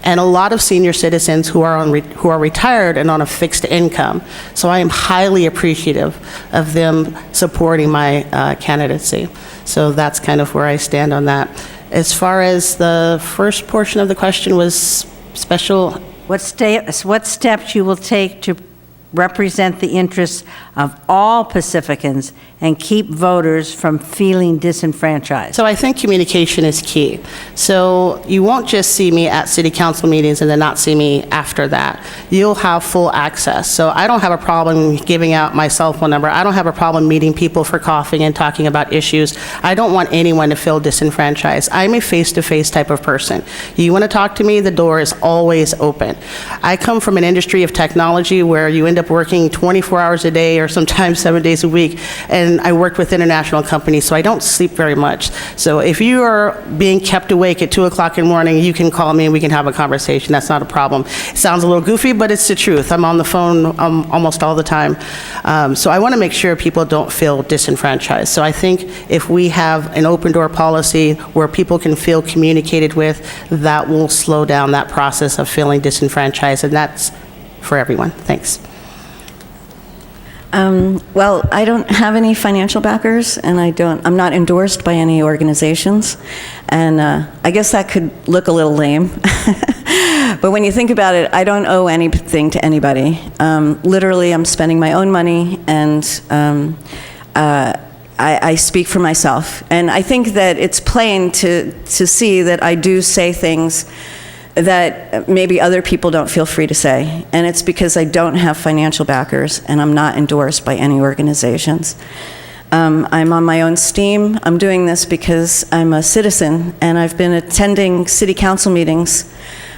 and a lot of senior citizens who are retired and on a fixed income. So I am highly appreciative of them supporting my candidacy. So that's kind of where I stand on that. As far as the first portion of the question was special. What steps you will take to represent the interests of all Pacificans and keep voters from feeling disenfranchised? So I think communication is key. So you won't just see me at city council meetings and then not see me after that. You'll have full access. So I don't have a problem giving out my cell phone number. I don't have a problem meeting people for coffee and talking about issues. I don't want anyone to feel disenfranchised. I'm a face-to-face type of person. You want to talk to me, the door is always open. I come from an industry of technology where you end up working 24 hours a day or sometimes 7 days a week, and I worked with international companies, so I don't sleep very much. So if you are being kept awake at 2 o'clock in the morning, you can call me and we can have a conversation. That's not a problem. It sounds a little goofy, but it's the truth. I'm on the phone almost all the time. So I want to make sure people don't feel disenfranchised. So I think if we have an open door policy where people can feel communicated with, that will slow down that process of feeling disenfranchised, and that's for everyone. Thanks. Well, I don't have any financial backers, and I'm not endorsed by any organizations, and I guess that could look a little lame. But when you think about it, I don't owe anything to anybody. Literally, I'm spending my own money, and I speak for myself. And I think that it's plain to see that I do say things that maybe other people don't feel free to say. And it's because I don't have financial backers, and I'm not endorsed by any organizations. I'm on my own steam. I'm doing this because I'm a citizen, and I've been attending city council meetings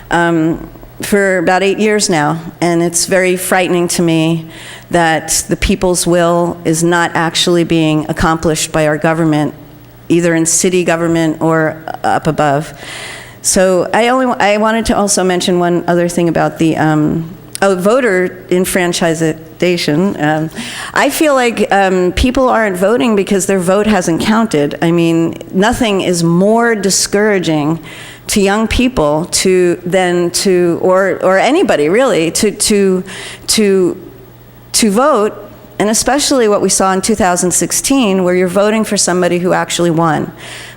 for about 8 years now, and it's very frightening to me that the people's will is not actually being accomplished by our government, either in city government or up above. So I wanted to also mention one other thing about the voter enfranchisement. I feel like people aren't voting because their vote hasn't counted. I mean, nothing is more discouraging to young people or anybody really to vote, and especially what we saw in 2016, where you're voting for somebody who actually won,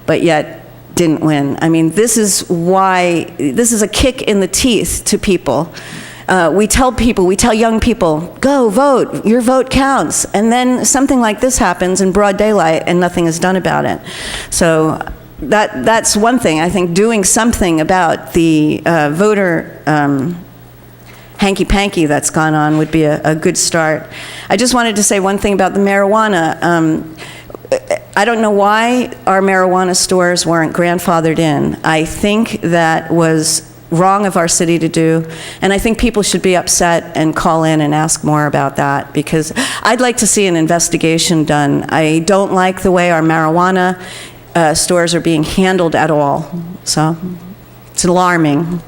but yet didn't win. I mean, this is a kick in the teeth to people. We tell young people, go vote, your vote counts. And then something like this happens in broad daylight and nothing is done about it. So that's one thing. I think doing something about the voter hanky-panky that's gone on would be a good start. I just wanted to say one thing about the marijuana. I don't know why our marijuana stores weren't grandfathered in. I think that was wrong of our city to do, and I think people should be upset and call in and ask more about that, because I'd like to see an investigation done. I don't like the way our marijuana stores are being handled at all, so it's alarming.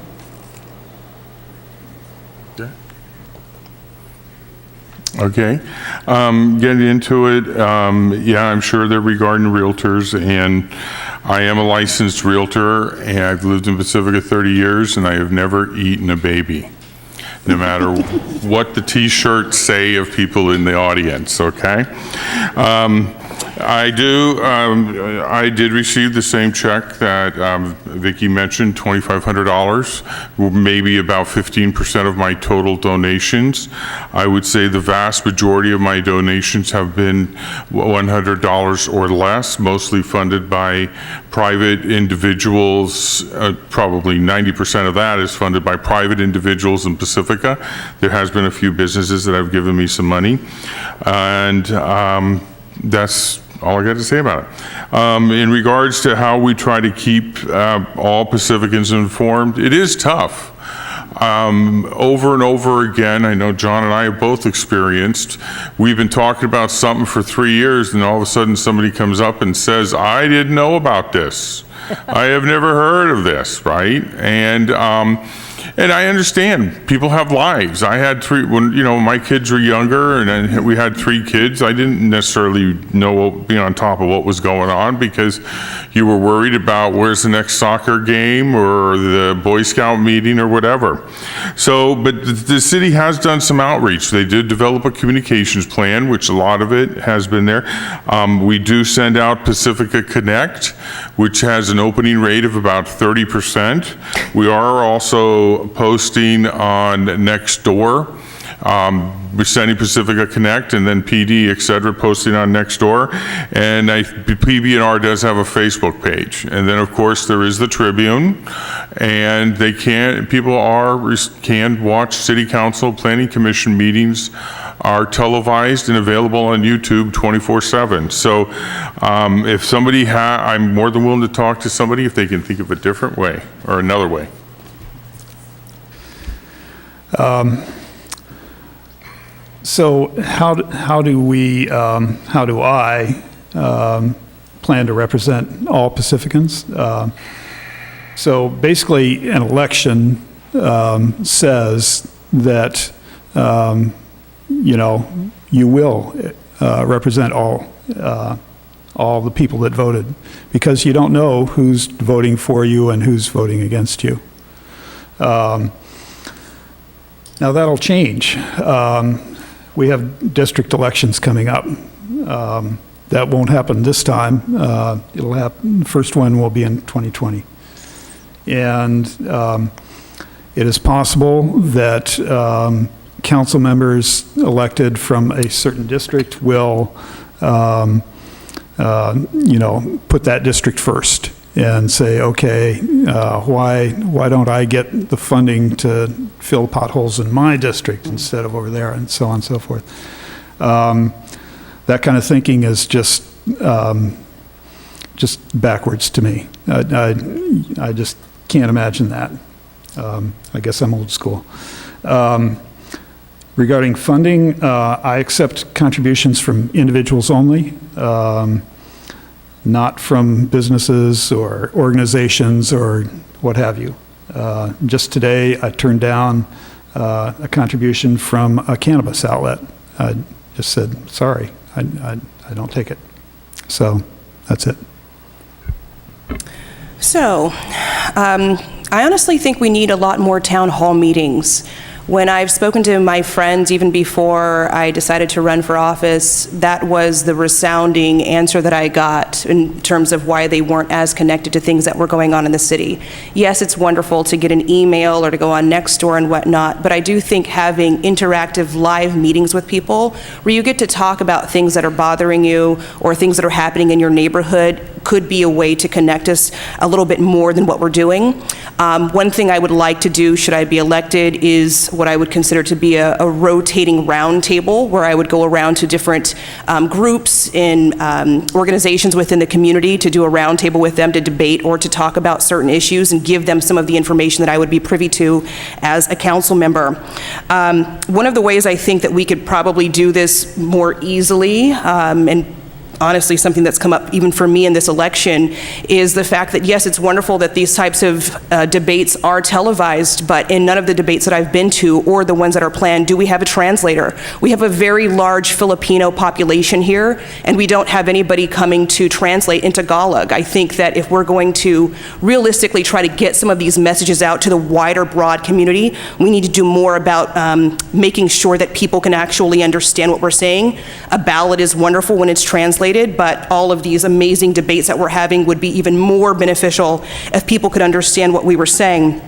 Okay. Getting into it, yeah, I'm sure they're regarding realtors, and I am a licensed realtor, and I've lived in Pacifica 30 years, and I have never eaten a baby, no matter what the T-shirts say of people in the audience, okay? I did receive the same check that Vicki mentioned, $2,500, maybe about 15% of my total donations. I would say the vast majority of my donations have been $100 or less, mostly funded by private individuals. Probably 90% of that is funded by private individuals in Pacifica. There has been a few businesses that have given me some money, and that's all I got to say about it. In regards to how we try to keep all Pacificans informed, it is tough. Over and over again, I know John and I have both experienced, we've been talking about something for 3 years, and all of a sudden somebody comes up and says, I didn't know about this. I have never heard of this, right? And I understand people have lives. I had three, when my kids were younger, and then we had 3 kids. I didn't necessarily be on top of what was going on, because you were worried about where's the next soccer game or the Boy Scout meeting or whatever. So, but the city has done some outreach. They did develop a communications plan, which a lot of it has been there. We do send out Pacifica Connect, which has an opening rate of about 30%. We are also posting on Nextdoor. We're sending Pacifica Connect, and then PD, et cetera, posting on Nextdoor. And PB&R does have a Facebook page. And then, of course, there is the Tribune. And people can watch City Council, Planning Commission meetings are televised and available on YouTube 24/7. So if somebody I'm more than willing to talk to somebody if they can think of a different way or another way. So how do I plan to represent all Pacificans? So basically, an election says that, you will represent all the people that voted, because you don't know who's voting for you and who's voting against you. Now, that'll change. We have district elections coming up. That won't happen this time. It'll happen, the first one will be in 2020. And it is possible that council members elected from a certain district will, put that district first and say, okay, why don't I get the funding to fill potholes in my district instead of over there, and so on and so forth. That kind of thinking is just backwards to me. I just can't imagine that. I guess I'm old school. Regarding funding, I accept contributions from individuals only, not from businesses or organizations or what have you. Just today, I turned down a contribution from a cannabis outlet. I just said, sorry, I don't take it. So that's it. So, I honestly think we need a lot more town hall meetings. When I've spoken to my friends, even before I decided to run for office, that was the resounding answer that I got in terms of why they weren't as connected to things that were going on in the city. Yes, it's wonderful to get an email or to go on Nextdoor and whatnot, but I do think having interactive live meetings with people where you get to talk about things that are bothering you or things that are happening in your neighborhood could be a way to connect us a little bit more than what we're doing. One thing I would like to do, should I be elected, is what I would consider to be a rotating roundtable, where I would go around to different groups and organizations within the community to do a roundtable with them to debate or to talk about certain issues and give them some of the information that I would be privy to as a council member. One of the ways I think that we could probably do this more easily, and honestly something that's come up even for me in this election, is the fact that yes, it's wonderful that these types of debates are televised, but in none of the debates that I've been to or the ones that are planned do we have a translator. We have a very large Filipino population here, and we don't have anybody coming to translate into Tagalog. I think that if we're going to realistically try to get some of these messages out to the wider, broad community, we need to do more about making sure that people can actually understand what we're saying. A ballot is wonderful when it's translated, but all of these amazing debates that we're having would be even more beneficial if people could understand what we were saying.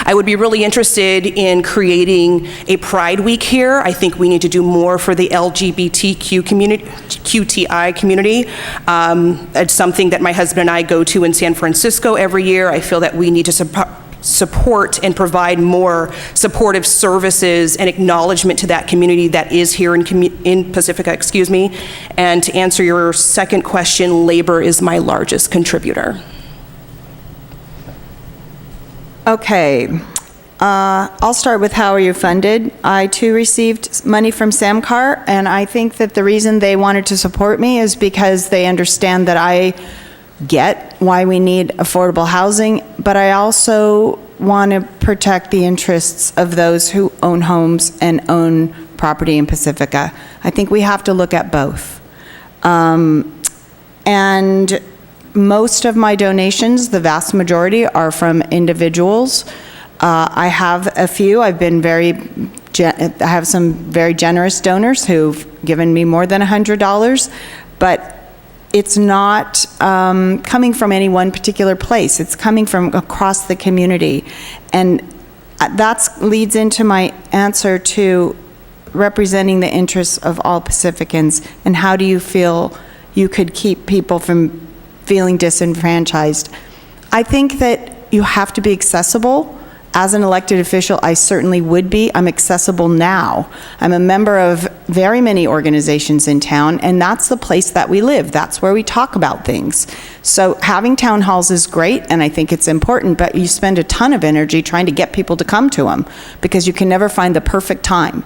I would be really interested in creating a Pride Week here. I think we need to do more for the LGBTQ community, QTI community. It's something that my husband and I go to in San Francisco every year. I feel that we need to support and provide more supportive services and acknowledgement to that community that is here in Pacifica, And to answer your second question, labor is my largest contributor. Okay. I'll start with how are you funded. I too received money from Samcar, and I think that the reason they wanted to support me is because they understand that I get why we need affordable housing, but I also want to protect the interests of those who own homes and own property in Pacifica. I think we have to look at both. And most of my donations, the vast majority, are from individuals. I have a few. I have some very generous donors who've given me more than $100, but it's not coming from any one particular place. It's coming from across the community. And that leads into my answer to representing the interests of all Pacificans. And how do you feel you could keep people from feeling disenfranchised? I think that you have to be accessible. As an elected official, I certainly would be. I'm accessible now. I'm a member of very many organizations in town, and that's the place that we live. That's where we talk about things. So having town halls is great, and I think it's important, but you spend a ton of energy trying to get people to come to them because you can never find the perfect time.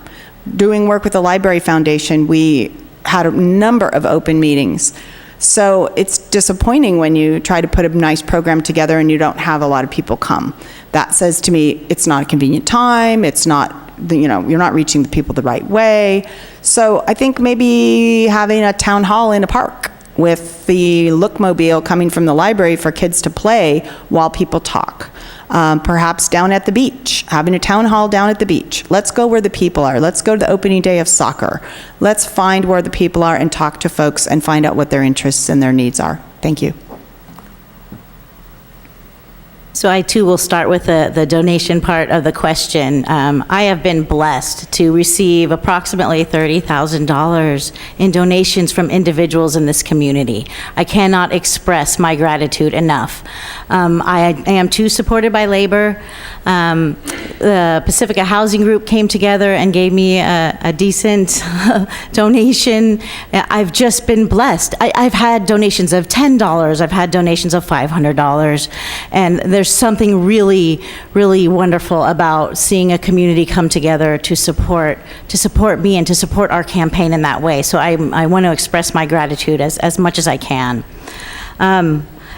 Doing work with the Library Foundation, we had a number of open meetings. So it's disappointing when you try to put a nice program together and you don't have a lot of people come. That says to me, it's not a convenient time, it's not, you know, you're not reaching the people the right way. So I think maybe having a town hall in a park with the Lookmobile coming from the library for kids to play while people talk. Perhaps down at the beach, having a town hall down at the beach. Let's go where the people are. Let's go to the opening day of soccer. Let's find where the people are and talk to folks and find out what their interests and their needs are. Thank you. So I too will start with the donation part of the question. I have been blessed to receive approximately $30,000 in donations from individuals in this community. I cannot express my gratitude enough. I am too supported by labor. The Pacifica Housing Group came together and gave me a decent donation. I've just been blessed. I've had donations of $10. I've had donations of $500. And there's something really, really wonderful about seeing a community come together to support me and to support our campaign in that way. So I want to express my gratitude as much as I can.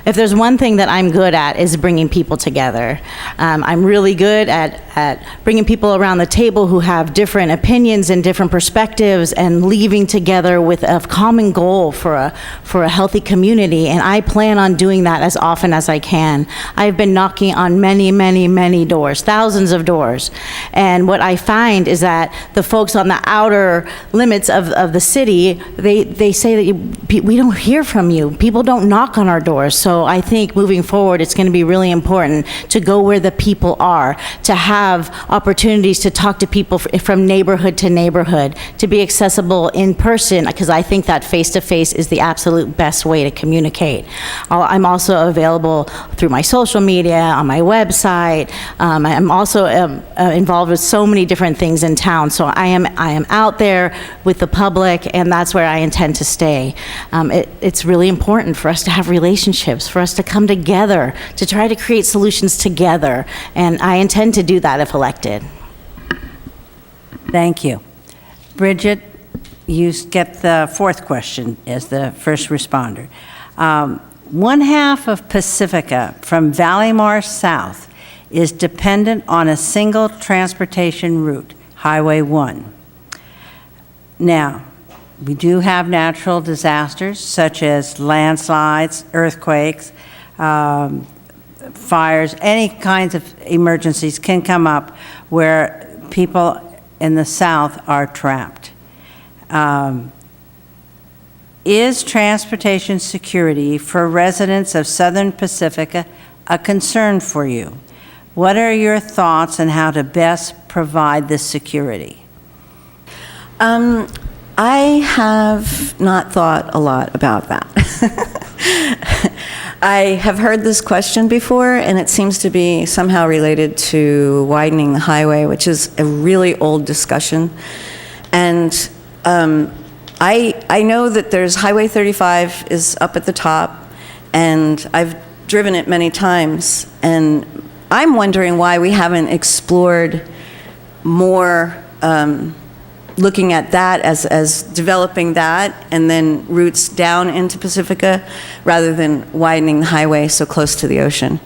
If there's one thing that I'm good at is bringing people together. I'm really good at bringing people around the table who have different opinions and different perspectives and leaving together with a common goal for a healthy community, and I plan on doing that as often as I can. I've been knocking on many, many, many doors, thousands of doors, and what I find is that the folks on the outer limits of the city, they say that we don't hear from you. People don't knock on our doors. So I think moving forward, it's going to be really important to go where the people are, to have opportunities to talk to people from neighborhood to neighborhood, to be accessible in person, because I think that face-to-face is the absolute best way to communicate. I'm also available through my social media, on my website. I'm also involved with so many different things in town, so I am out there with the public, and that's where I intend to stay. It's really important for us to have relationships, for us to come together, to try to create solutions together, and I intend to do that if elected. Thank you. Bridget, you get the fourth question as the first responder. One half of Pacifica from Valleymar South is dependent on a single transportation route, Highway 1. Now, we do have natural disasters such as landslides, earthquakes, fires, any kinds of emergencies can come up where people in the south are trapped. Is transportation security for residents of Southern Pacifica a concern for you? What are your thoughts on how to best provide this security? I have not thought a lot about that. I have heard this question before, and it seems to be somehow related to widening the highway, which is a really old discussion. And I know that there's Highway 35 is up at the top, and I've driven it many times, and I'm wondering why we haven't explored more looking at that as developing that and then routes down into Pacifica rather than widening the highway so close to the ocean.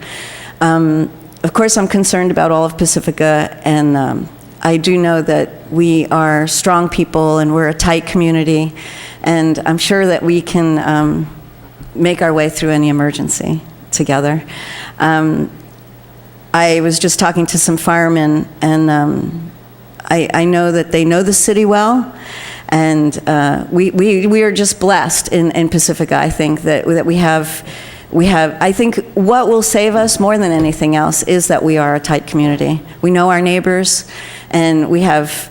Of course, I'm concerned about all of Pacifica, and I do know that we are strong people and we're a tight community, and I'm sure that we can make our way through any emergency together. I was just talking to some firemen, and I know that they know the city well, and we are just blessed in Pacifica. I think that we have. I think what will save us more than anything else is that we are a tight community. We know our neighbors, and we have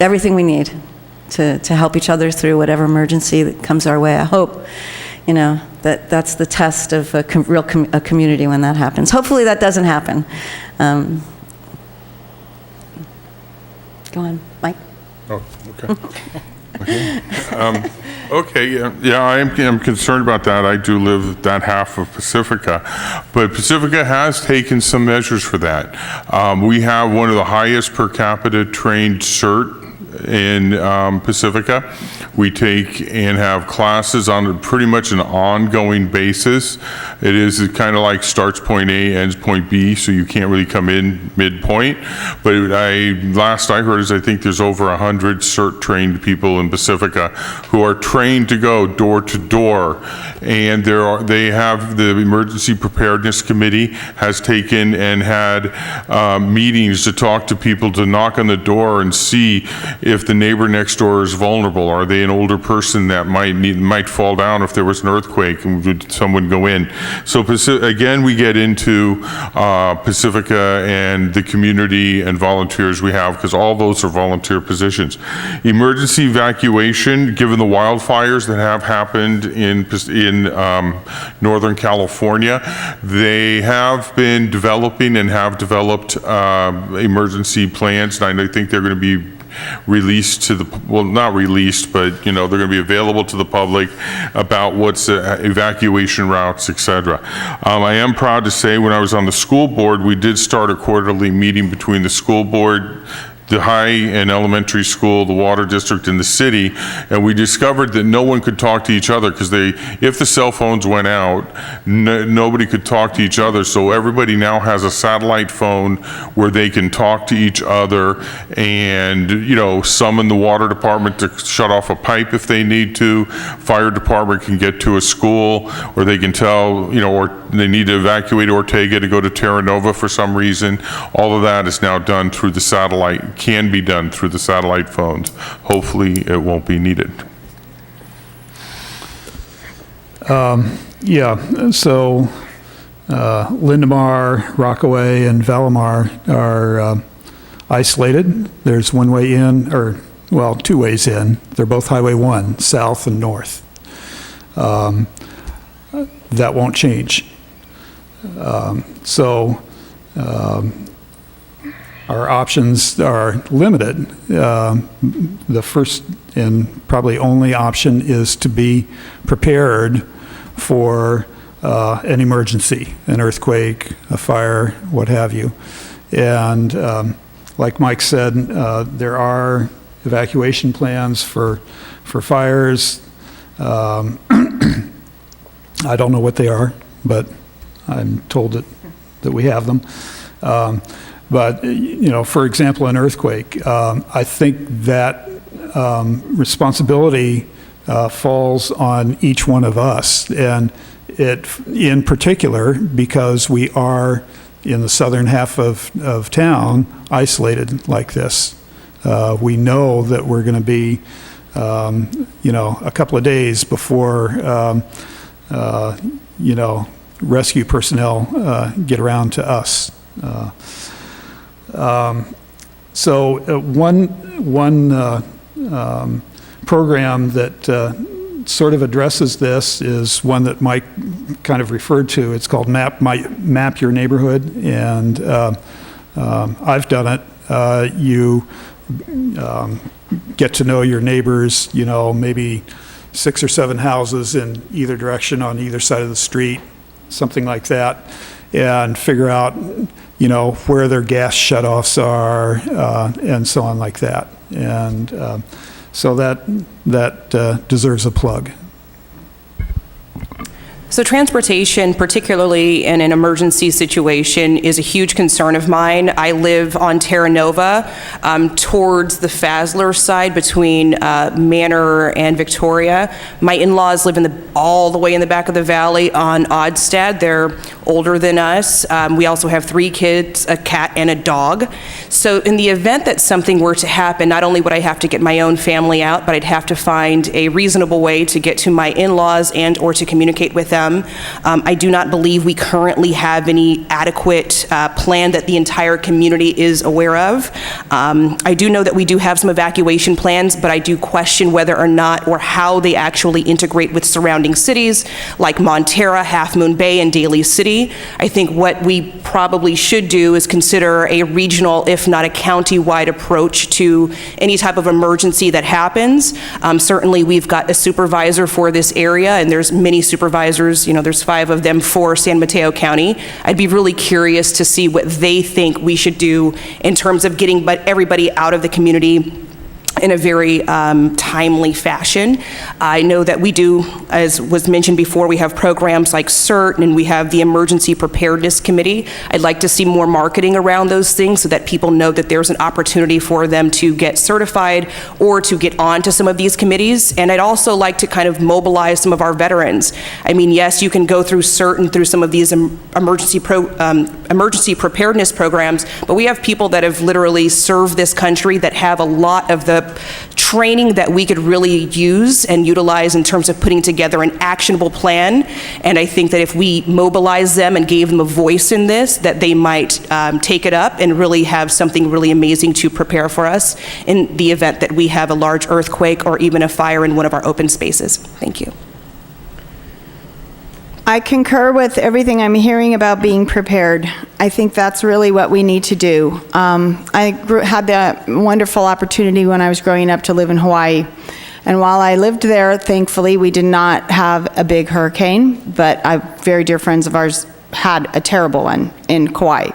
everything we need to help each other through whatever emergency that comes our way. I hope, that's the test of a community when that happens. Hopefully that doesn't happen. Go on, Mike. Oh, okay. Okay, yeah, I am concerned about that. I do live that half of Pacifica, but Pacifica has taken some measures for that. We have one of the highest per capita trained CERT in Pacifica. We take and have classes on pretty much an ongoing basis. It is kind of like starts point A, ends point B, so you can't really come in midpoint. But last I heard is I think there's over 100 CERT-trained people in Pacifica who are trained to go door to door. And they have the Emergency Preparedness Committee has taken and had meetings to talk to people, to knock on the door and see if the neighbor next door is vulnerable. Are they an older person that might fall down if there was an earthquake, and would someone go in? So again, we get into Pacifica and the community and volunteers we have, because all those are volunteer positions. Emergency evacuation, given the wildfires that have happened in Northern California, they have been developing and have developed emergency plans, and I think they're going to be released to the, well, not released, but, they're going to be available to the public about what's evacuation routes, etc. I am proud to say when I was on the school board, we did start a quarterly meeting between the school board, the high and elementary school, the water district, and the city, and we discovered that no one could talk to each other because if the cell phones went out, nobody could talk to each other. So everybody now has a satellite phone where they can talk to each other and, summon the water department to shut off a pipe if they need to. Fire department can get to a school, or they can tell, or they need to evacuate Ortega to go to Terra Nova for some reason. All of that is now done through the satellite. Can be done through the satellite phones. Hopefully, it won't be needed. So Lindemar, Rockaway, and Valimar are isolated. There's one way in, or, well, two ways in. They're both Highway 1, south and north. That won't change. Our options are limited. The first and probably only option is to be prepared for an emergency, an earthquake, a fire, what have you. And like Mike said, there are evacuation plans for fires. I don't know what they are, but I'm told that we have them. But, for example, an earthquake, I think that responsibility falls on each one of us, and it, in particular, because we are in the southern half of town, isolated like this. We know that we're going to be, a couple of days before, rescue personnel get around to us. One program that sort of addresses this is one that Mike kind of referred to. It's called Map Your Neighborhood, and I've done it. You get to know your neighbors, maybe 6 or 7 houses in either direction on either side of the street, something like that, and figure out where their gas shutoffs are, and so on like that. And so that deserves a plug. So transportation, particularly in an emergency situation, is a huge concern of mine. I live on Terra Nova, towards the Fasler side between Manor and Victoria. My in-laws live all the way in the back of the valley on Odstad. They're older than us. We also have 3 kids, a cat, and a dog. So in the event that something were to happen, not only would I have to get my own family out, but I'd have to find a reasonable way to get to my in-laws and or to communicate with them. I do not believe we currently have any adequate plan that the entire community is aware of. I do know that we do have some evacuation plans, but I do question whether or not or how they actually integrate with surrounding cities like Montara, Half Moon Bay, and Daly City. I think what we probably should do is consider a regional, if not a county-wide approach to any type of emergency that happens. Certainly, we've got a supervisor for this area, and there's many supervisors, there's 5 of them for San Mateo County. I'd be really curious to see what they think we should do in terms of getting everybody out of the community in a very timely fashion. I know that we do, as was mentioned before, we have programs like CERT, and we have the Emergency Preparedness Committee. I'd like to see more marketing around those things so that people know that there's an opportunity for them to get certified or to get on to some of these committees. And I'd also like to kind of mobilize some of our veterans. I mean, yes, you can go through CERT and through some of these emergency preparedness programs, but we have people that have literally served this country that have a lot of the training that we could really use and utilize in terms of putting together an actionable plan. And I think that if we mobilize them and gave them a voice in this, that they might take it up and really have something really amazing to prepare for us in the event that we have a large earthquake or even a fire in one of our open spaces. Thank you. I concur with everything I'm hearing about being prepared. I think that's really what we need to do. I had the wonderful opportunity when I was growing up to live in Hawaii. And while I lived there, thankfully, we did not have a big hurricane, but very dear friends of ours had a terrible one in Kauai.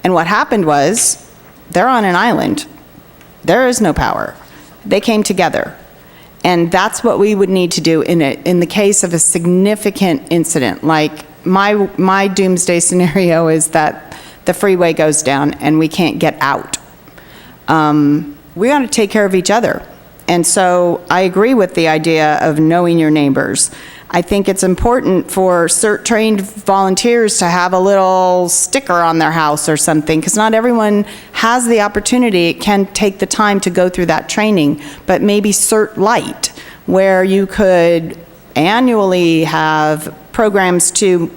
And what happened was, they're on an island. There is no power. They came together. And that's what we would need to do in the case of a significant incident. Like my doomsday scenario is that the freeway goes down and we can't get out. We ought to take care of each other. And so I agree with the idea of knowing your neighbors. I think it's important for CERT-trained volunteers to have a little sticker on their house or something, because not everyone has the opportunity, can take the time to go through that training, but maybe CERT Light, where you could annually have programs to,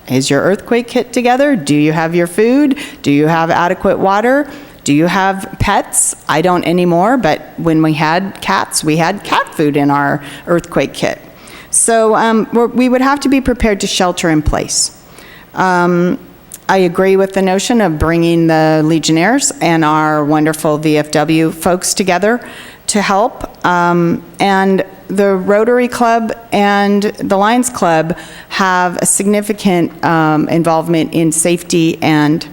is your earthquake kit together? Do you have your food? Do you have adequate water? Do you have pets? I don't anymore, but when we had cats, we had cat food in our earthquake kit. So we would have to be prepared to shelter in place. I agree with the notion of bringing the Legionnaires and our wonderful VFW folks together to help. And the Rotary Club and the Lions Club have a significant involvement in safety and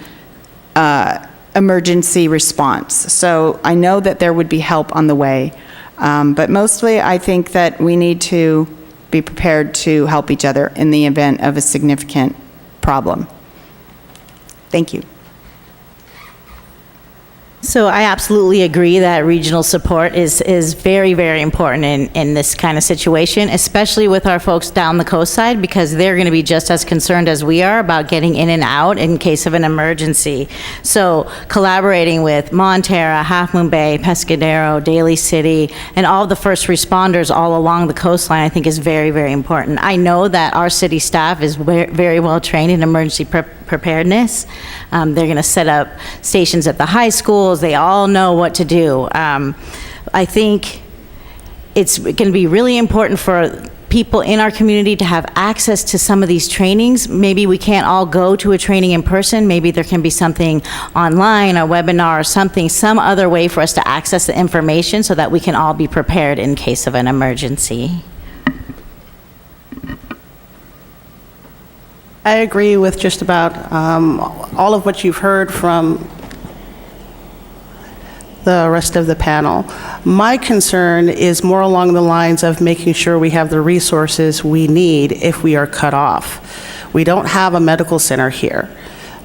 emergency response. So I know that there would be help on the way. But mostly I think that we need to be prepared to help each other in the event of a significant problem. Thank you. So I absolutely agree that regional support is very, very important in this kind of situation, especially with our folks down the coast side, because they're going to be just as concerned as we are about getting in and out in case of an emergency. So collaborating with Montara, Half Moon Bay, Pescadero, Daly City, and all the first responders all along the coastline, I think is very, very important. I know that our city staff is very well trained in emergency preparedness. They're going to set up stations at the high schools. They all know what to do. I think it's going to be really important for people in our community to have access to some of these trainings. Maybe we can't all go to a training in person. Maybe there can be something online, a webinar or something, some other way for us to access the information so that we can all be prepared in case of an emergency. I agree with just about all of what you've heard from the rest of the panel. My concern is more along the lines of making sure we have the resources we need if we are cut off. We don't have a medical center here.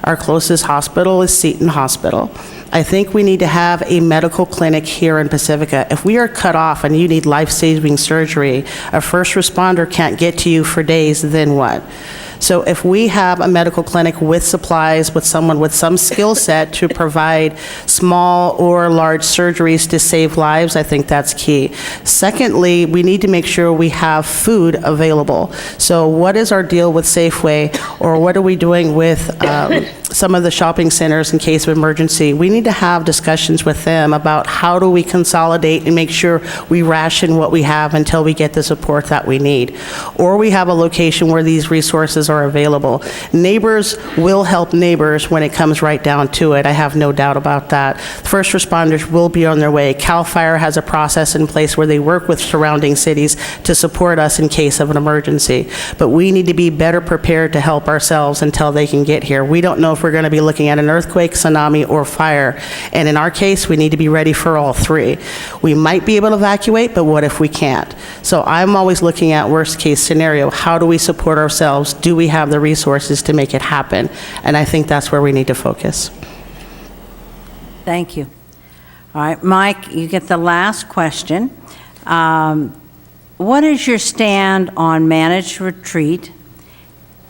Our closest hospital is Seton Hospital. I think we need to have a medical clinic here in Pacifica. If we are cut off and you need life-saving surgery, a first responder can't get to you for days, then what? So if we have a medical clinic with supplies, with someone with some skill set to provide small or large surgeries to save lives, I think that's key. Secondly, we need to make sure we have food available. So what is our deal with Safeway, or what are we doing with some of the shopping centers in case of emergency? We need to have discussions with them about how do we consolidate and make sure we ration what we have until we get the support that we need. Or we have a location where these resources are available. Neighbors will help neighbors when it comes right down to it. I have no doubt about that. First responders will be on their way. CAL FIRE has a process in place where they work with surrounding cities to support us in case of an emergency. But we need to be better prepared to help ourselves until they can get here. We don't know if we're going to be looking at an earthquake, tsunami, or fire. And in our case, we need to be ready for all three. We might be able to evacuate, but what if we can't? So I'm always looking at worst case scenario. How do we support ourselves? Do we have the resources to make it happen? And I think that's where we need to focus. Thank you. All right, Mike, you get the last question. What is your stand on managed retreat?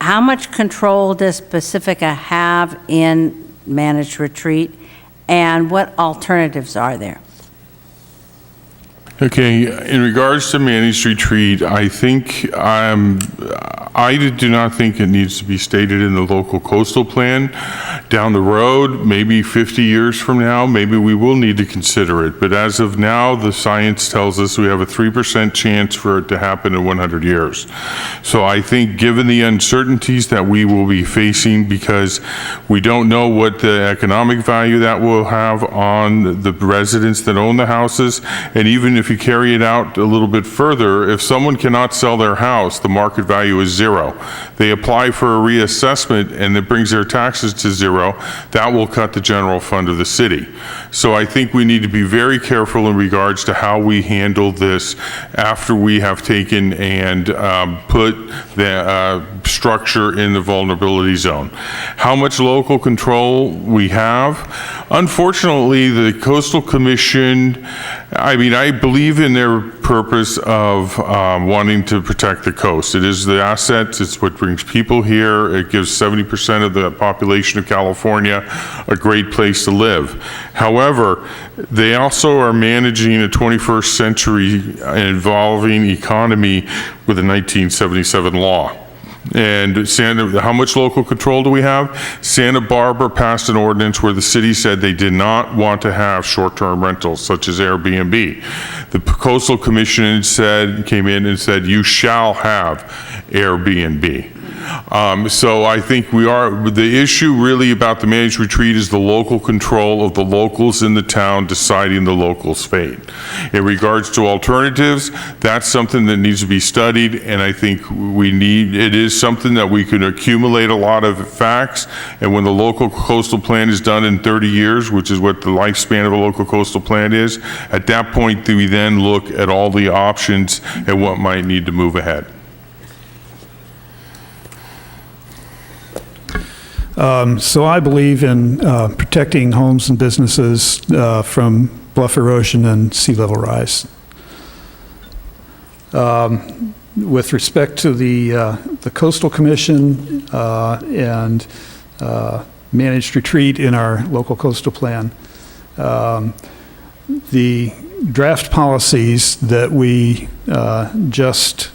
How much control does Pacifica have in managed retreat? And what alternatives are there? Okay, in regards to managed retreat, I think, I do not think it needs to be stated in the local coastal plan. Down the road, maybe 50 years from now, maybe we will need to consider it. But as of now, the science tells us we have a 3% chance for it to happen in 100 years. So I think given the uncertainties that we will be facing, because we don't know what the economic value that will have on the residents that own the houses, and even if you carry it out a little bit further, if someone cannot sell their house, the market value is zero. They apply for a reassessment and it brings their taxes to zero. That will cut the general fund of the city. So I think we need to be very careful in regards to how we handle this after we have taken and put the structure in the vulnerability zone. How much local control we have? Unfortunately, the Coastal Commission, I believe in their purpose of wanting to protect the coast. It is the assets, it's what brings people here, it gives 70% of the population of California a great place to live. However, they also are managing a 21st century evolving economy with a 1977 law. And how much local control do we have? Santa Barbara passed an ordinance where the city said they did not want to have short-term rentals such as Airbnb. The Coastal Commission came in and said, you shall have Airbnb. So I think the issue really about the managed retreat is the local control of the locals in the town deciding the locals' fate. In regards to alternatives, that's something that needs to be studied, and I think it is something that we can accumulate a lot of facts, and when the local coastal plan is done in 30 years, which is what the lifespan of a local coastal plan is, at that point, we then look at all the options and what might need to move ahead. So I believe in protecting homes and businesses from bluff erosion and sea level rise. With respect to the Coastal Commission and managed retreat in our local coastal plan, the draft policies that we just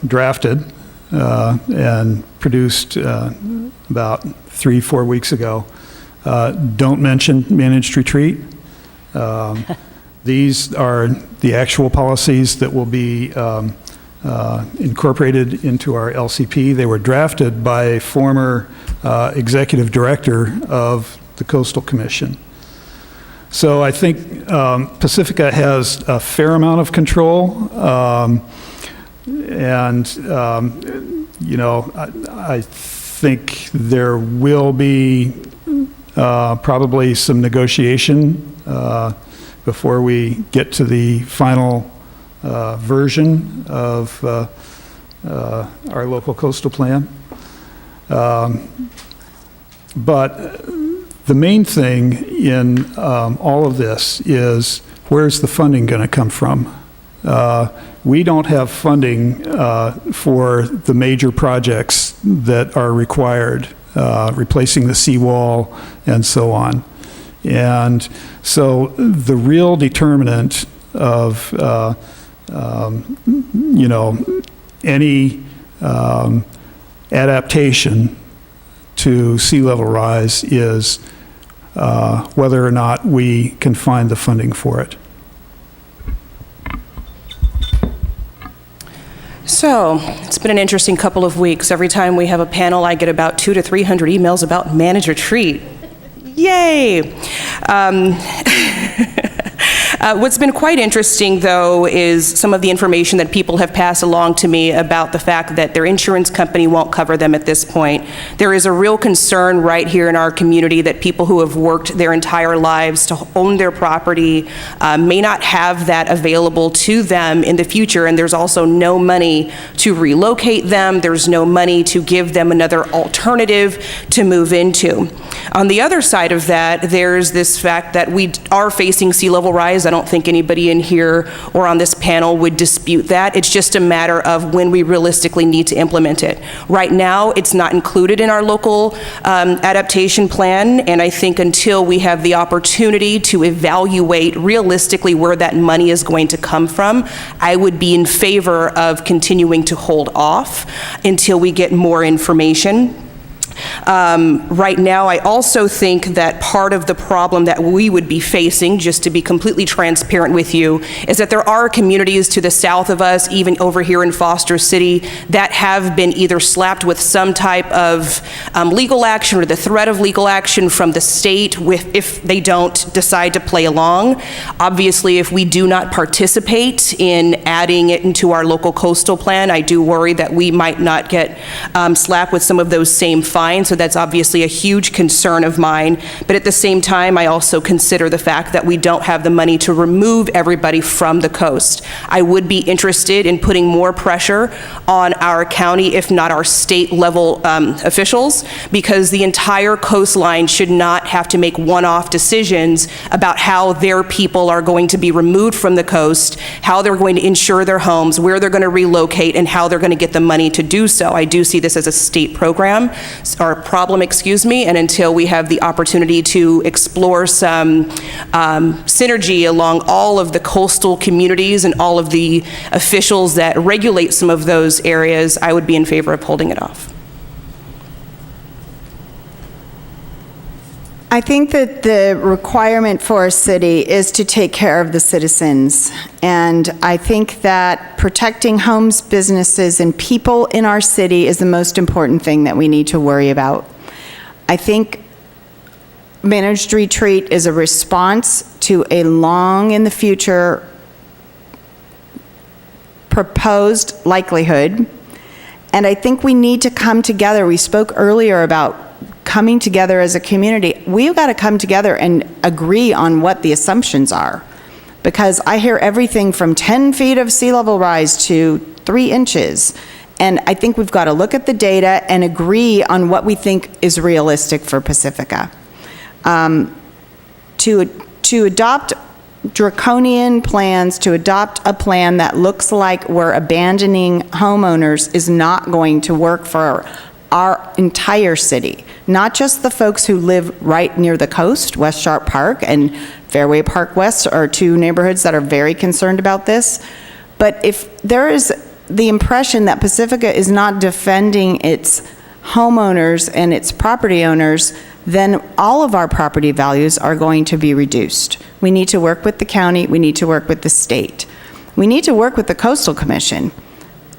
drafted and produced about 3-4 weeks ago don't mention managed retreat. These are the actual policies that will be incorporated into our LCP. They were drafted by a former executive director of the Coastal Commission. So I think Pacifica has a fair amount of control. I think there will be probably some negotiation before we get to the final version of our local coastal plan. But the main thing in all of this is, where's the funding going to come from? We don't have funding for the major projects that are required, replacing the seawall and so on. And so the real determinant of, any adaptation to sea level rise is whether or not we can find the funding for it. So So, it's been an interesting couple of weeks. Every time we have a panel, I get about 200 to 300 emails about Managed Retreat. Yay! What's been quite interesting, though, is some of the information that people have passed along to me about the fact that their insurance company won't cover them at this point. There is a real concern right here in our community that people who have worked their entire lives to own their property may not have that available to them in the future, and there's also no money to relocate them. There's no money to give them another alternative to move into. On the other side of that, there's this fact that we are facing sea level rise. I don't think anybody in here or on this panel would dispute that. It's just a matter of when we realistically need to implement it. Right now, it's not included in our local adaptation plan, and I think until we have the opportunity to evaluate realistically where that money is going to come from, I would be in favor of continuing to hold off until we get more information. Right now, I also think that part of the problem that we would be facing, just to be completely transparent with you, is that there are communities to the south of us, even over here in Foster City, that have been either slapped with some type of legal action or the threat of legal action from the state if they don't decide to play along. Obviously, if we do not participate in adding it into our local coastal plan, I do worry that we might not get slapped with some of those same fines. So that's obviously a huge concern of mine. But at the same time, I also consider the fact that we don't have the money to remove everybody from the coast. I would be interested in putting more pressure on our county, if not our state level officials, because the entire coastline should not have to make one-off decisions about how their people are going to be removed from the coast, how they're going to insure their homes, where they're going to relocate, and how they're going to get the money to do so. I do see this as a state program, or problem, and until we have the opportunity to explore some synergy along all of the coastal communities and all of the officials that regulate some of those areas, I would be in favor of holding it off. I think that the requirement for a city is to take care of the citizens. And I think that protecting homes, businesses, and people in our city is the most important thing that we need to worry about. I think Managed Retreat is a response to a long in the future proposed likelihood. And I think we need to come together. We spoke earlier about coming together as a community. We've got to come together and agree on what the assumptions are. Because I hear everything from 10 feet of sea level rise to 3 inches. And I think we've got to look at the data and agree on what we think is realistic for Pacifica. To adopt draconian plans, to adopt a plan that looks like we're abandoning homeowners is not going to work for our entire city. Not just the folks who live right near the coast. West Sharp Park and Fairway Park West are 2 neighborhoods that are very concerned about this. But if there is the impression that Pacifica is not defending its homeowners and its property owners, then all of our property values are going to be reduced. We need to work with the county, we need to work with the state. We need to work with the Coastal Commission.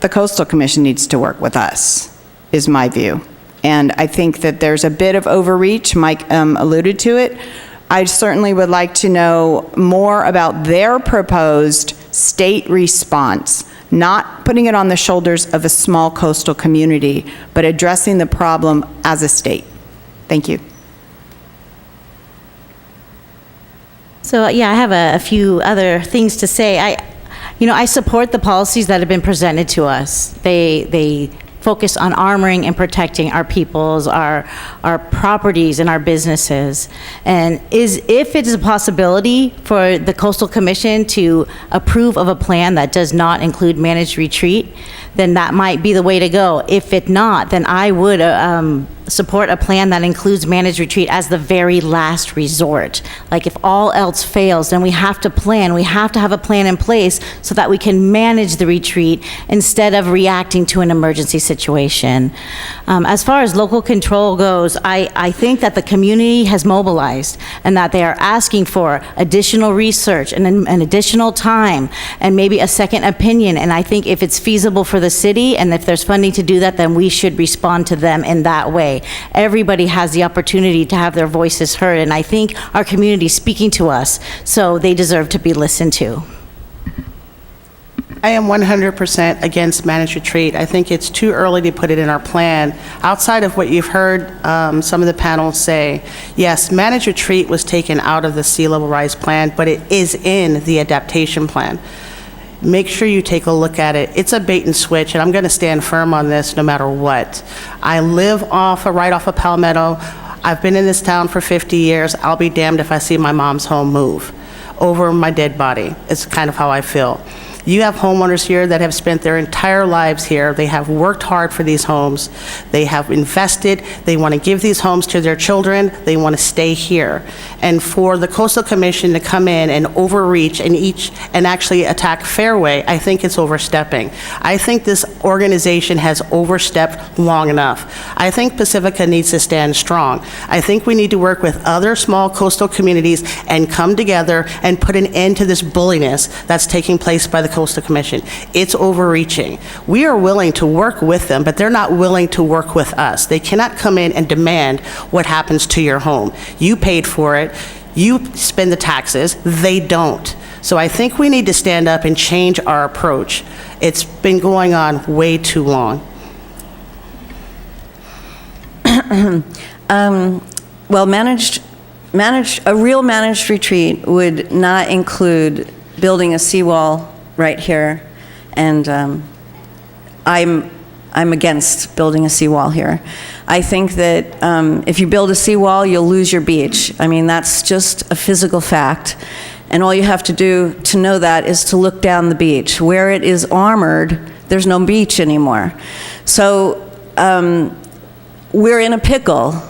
The Coastal Commission needs to work with us, is my view. And I think that there's a bit of overreach. Mike alluded to it. I certainly would like to know more about their proposed state response, not putting it on the shoulders of a small coastal community, but addressing the problem as a state. Thank you. So, yeah, I have a few other things to say. I support the policies that have been presented to us. They focus on armoring and protecting our peoples, our properties, and our businesses. And if it is a possibility for the Coastal Commission to approve of a plan that does not include Managed Retreat, then that might be the way to go. If it not, then I would support a plan that includes managed retreat as the very last resort. Like if all else fails, then we have to plan. We have to have a plan in place so that we can manage the retreat instead of reacting to an emergency situation. As far as local control goes, I think that the community has mobilized and that they are asking for additional research and an additional time and maybe a second opinion. And I think if it's feasible for the city and if there's funding to do that, then we should respond to them in that way. Everybody has the opportunity to have their voices heard, and I think our community is speaking to us, so they deserve to be listened to. I am 100% against managed retreat. I think it's too early to put it in our plan. Outside of what you've heard some of the panels say, yes, managed retreat was taken out of the sea level rise plan, but it is in the adaptation plan. Make sure you take a look at it. It's a bait and switch, and I'm going to stand firm on this no matter what. I live right off of Palmetto. I've been in this town for 50 years. I'll be damned if I see my mom's home move over my dead body. It's kind of how I feel. You have homeowners here that have spent their entire lives here. They have worked hard for these homes. They have invested. They want to give these homes to their children. They want to stay here. And for the Coastal Commission to come in and overreach and actually attack Fairway, I think it's overstepping. I think this organization has overstepped long enough. I think Pacifica needs to stand strong. I think we need to work with other small coastal communities and come together and put an end to this bulliness that's taking place by the Coastal Commission. It's overreaching. We are willing to work with them, but they're not willing to work with us. They cannot come in and demand what happens to your home. You paid for it. You spend the taxes. They don't. So I think we need to stand up and change our approach. It's been going on way too long. Well, a real managed retreat would not include building a seawall right here, and I'm against building a seawall here. I think that if you build a seawall, you'll lose your beach. I mean, that's just a physical fact, and all you have to do to know that is to look down the beach. Where it is armored, there's no beach anymore. So we're in a pickle.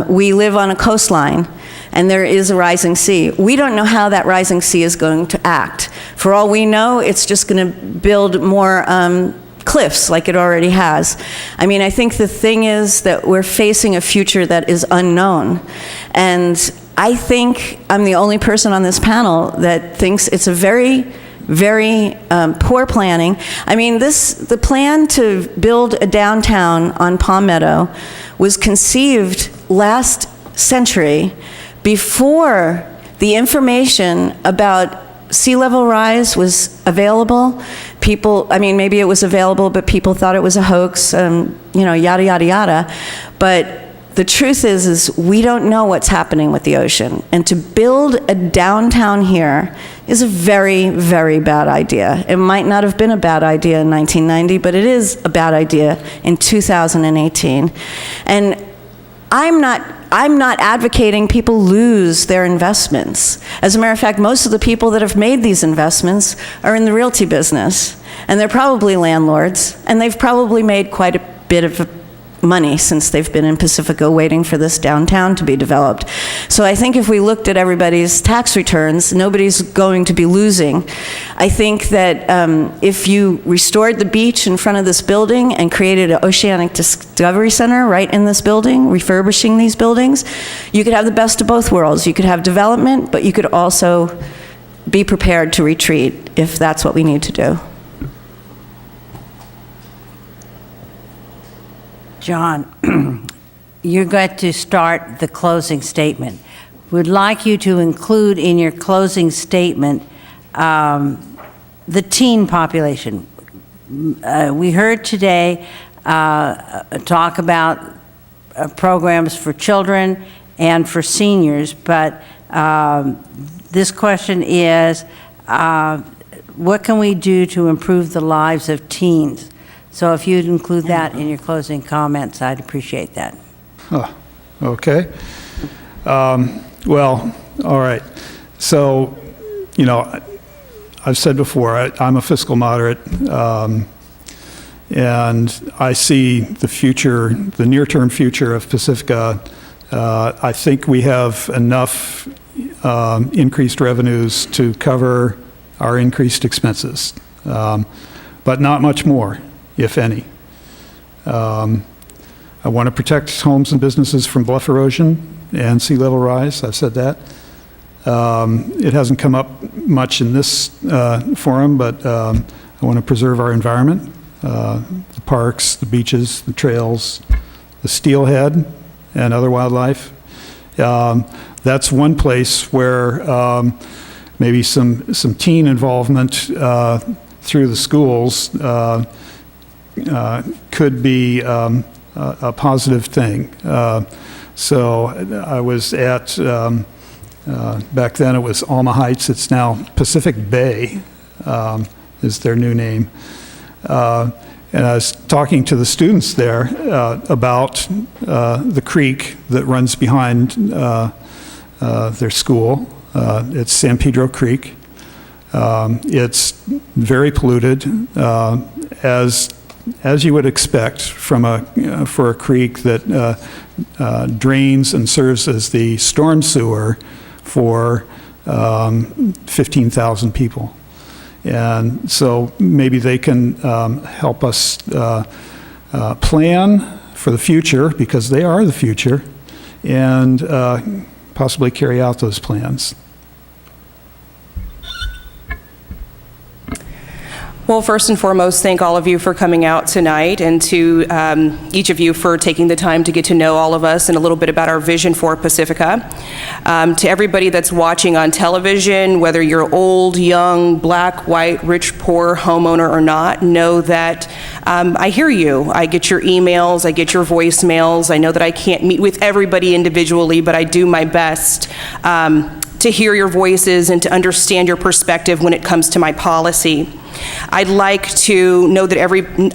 We live on a coastline, and there is a rising sea. We don't know how that rising sea is going to act. For all we know, it's just going to build more cliffs like it already has. I mean, I think the thing is that we're facing a future that is unknown. And I think I'm the only person on this panel that thinks it's a very, very poor planning. I mean, the plan to build a downtown on Palmetto was conceived last century before the information about sea level rise was available. People, I mean, maybe it was available, but people thought it was a hoax, yada, yada, yada. But the truth is we don't know what's happening with the ocean. And to build a downtown here is a very, very bad idea. It might not have been a bad idea in 1990, but it is a bad idea in 2018. And I'm not advocating people lose their investments. As a matter of fact, most of the people that have made these investments are in the realty business, and they're probably landlords, and they've probably made quite a bit of money since they've been in Pacifica waiting for this downtown to be developed. So I think if we looked at everybody's tax returns, nobody's going to be losing. I think that if you restored the beach in front of this building and created an Oceanic Discovery Center right in this building, refurbishing these buildings, you could have the best of both worlds. You could have development, but you could also be prepared to retreat if that's what we need to do. John, you're going to start the closing statement. We'd like you to include in your closing statement the teen population. We heard today talk about programs for children and for seniors, but this question is, what can we do to improve the lives of teens? So if you'd include that in your closing comments, I'd appreciate that. Okay. Well, all right. So, I've said before, I'm a fiscal moderate. And I see the future, the near-term future of Pacifica. I think we have enough increased revenues to cover our increased expenses, but not much more, if any. I want to protect homes and businesses from bluff erosion and sea level rise. I've said that. It hasn't come up much in this forum, but I want to preserve our environment, the parks, the beaches, the trails, the steelhead, and other wildlife. That's one place where maybe some teen involvement through the schools could be a positive thing. So I was at, back then it was Alma Heights, it's now Pacific Bay is their new name. And I was talking to the students there about the creek that runs behind their school. It's San Pedro Creek. It's very polluted, as you would expect from for a creek that drains and serves as the storm sewer for 15,000 people. And so maybe they can help us plan for the future, because they are the future, and possibly carry out those plans. Well, first and foremost, thank all of you for coming out tonight, and to each of you for taking the time to get to know all of us and a little bit about our vision for Pacifica. To everybody that's watching on television, whether you're old, young, black, white, rich, poor, homeowner or not, know that I hear you. I get your emails, I get your voicemails. I know that I can't meet with everybody individually, but I do my best to hear your voices and to understand your perspective when it comes to my policy. I'd like to know that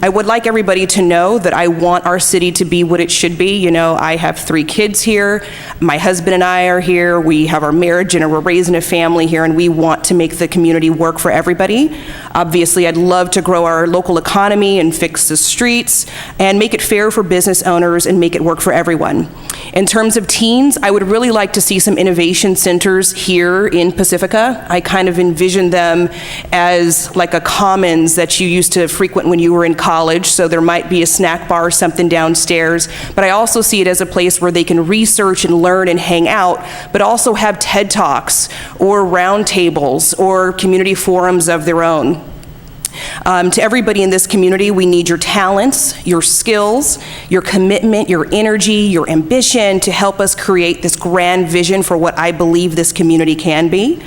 I would like everybody to know that I want our city to be what it should be. You know, I have 3 kids here. My husband and I are here. We have our marriage and we're raising a family here, and we want to make the community work for everybody. Obviously, I'd love to grow our local economy and fix the streets and make it fair for business owners and make it work for everyone. In terms of teens, I would really like to see some innovation centers here in Pacifica. I kind of envision them as like a commons that you used to frequent when you were in college, so there might be a snack bar or something downstairs, but I also see it as a place where they can research and learn and hang out, but also have TED Talks or roundtables or community forums of their own. To everybody in this community, we need your talents, your skills, your commitment, your energy, your ambition to help us create this grand vision for what I believe this community can be.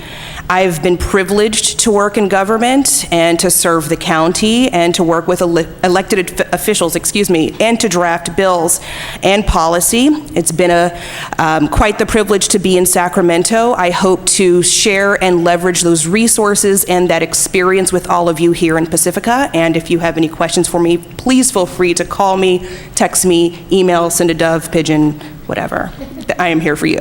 I've been privileged to work in government and to serve the county and to work with elected officials, and to draft bills and policy. It's been quite the privilege to be in Sacramento. I hope to share and leverage those resources and that experience with all of you here in Pacifica. And if you have any questions for me, please feel free to call me, text me, email, send a dove, pigeon, whatever. I am here for you.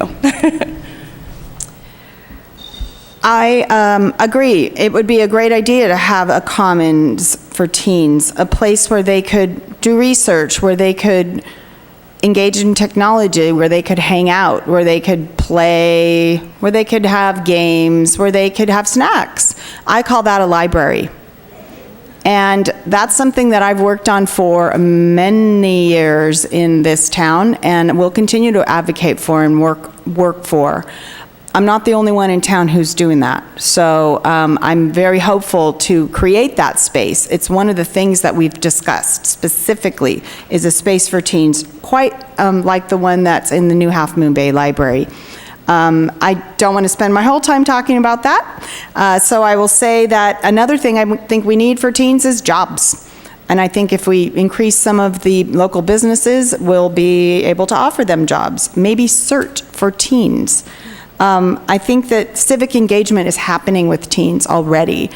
I agree. It would be a great idea to have a commons for teens, a place where they could do research, where they could engage in technology, where they could hang out, where they could play, where they could have games, where they could have snacks. I call that a library. And that's something that I've worked on for many years in this town and will continue to advocate for and work for. I'm not the only one in town who's doing that. So I'm very hopeful to create that space. It's one of the things that we've discussed specifically is a space for teens, quite like the one that's in the new Half Moon Bay Library. I don't want to spend my whole time talking about that. So I will say that another thing I think we need for teens is jobs. And I think if we increase some of the local businesses, we'll be able to offer them jobs. Maybe CERT for teens. I think that civic engagement is happening with teens already.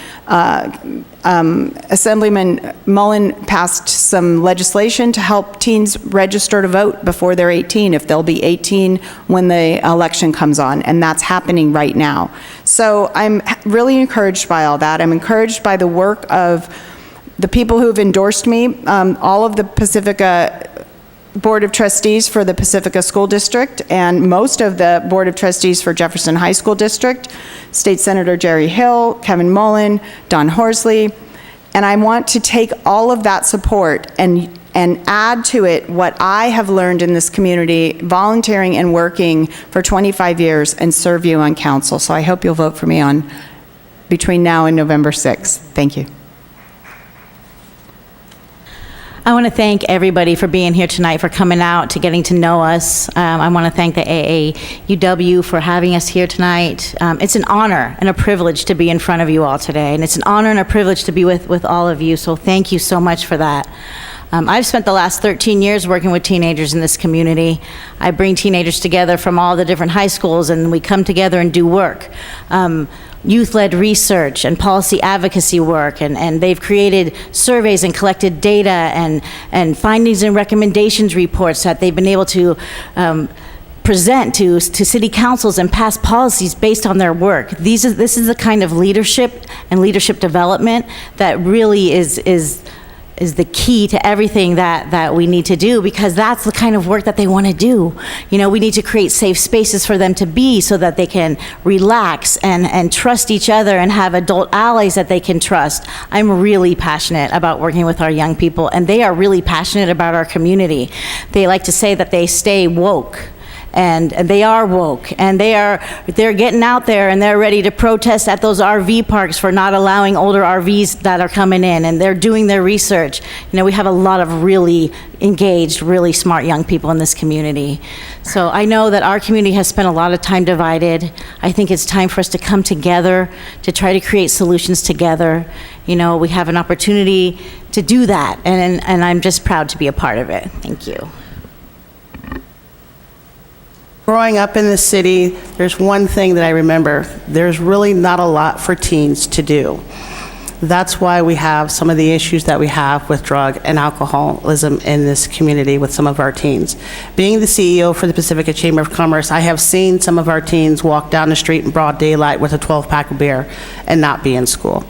Assemblyman Mullen passed some legislation to help teens register to vote before they're 18, if they'll be 18 when the election comes on, and that's happening right now. So I'm really encouraged by all that. I'm encouraged by the work of the people who've endorsed me, all of the Pacifica Board of Trustees for the Pacifica School District, and most of the Board of Trustees for Jefferson High School District, State Senator Jerry Hill, Kevin Mullen, Don Horsley, and I want to take all of that support and add to it what I have learned in this community, volunteering and working for 25 years, and serve you on council. So I hope you'll vote for me on between now and November 6th. Thank you. I want to thank everybody for being here tonight, for coming out, to getting to know us. I want to thank the AAUW for having us here tonight. It's an honor and a privilege to be in front of you all today, and it's an honor and a privilege to be with all of you, so thank you so much for that. I've spent the last 13 years working with teenagers in this community. I bring teenagers together from all the different high schools, and we come together and do work. Youth-led research and policy advocacy work, and they've created surveys and collected data and findings and recommendations reports that they've been able to present to city councils and pass policies based on their work. This is the kind of leadership and leadership development that really is the key to everything that we need to do, because that's the kind of work that they want to do. You know, we need to create safe spaces for them to be, so that they can relax and trust each other and have adult allies that they can trust. I'm really passionate about working with our young people, and they are really passionate about our community. They like to say that they stay woke. And they are woke, and they're getting out there, and they're ready to protest at those RV parks for not allowing older RVs that are coming in, and they're doing their research. You know, we have a lot of really engaged, really smart young people in this community. So I know that our community has spent a lot of time divided. I think it's time for us to come together to try to create solutions together. You know, we have an opportunity to do that, and I'm just proud to be a part of it. Thank you. Growing up in the city, there's one thing that I remember. There's really not a lot for teens to do. That's why we have some of the issues that we have with drug and alcoholism in this community with some of our teens. Being the CEO for the Pacifica Chamber of Commerce, I have seen some of our teens walk down the street in broad daylight with a 12-pack of beer and not be in school.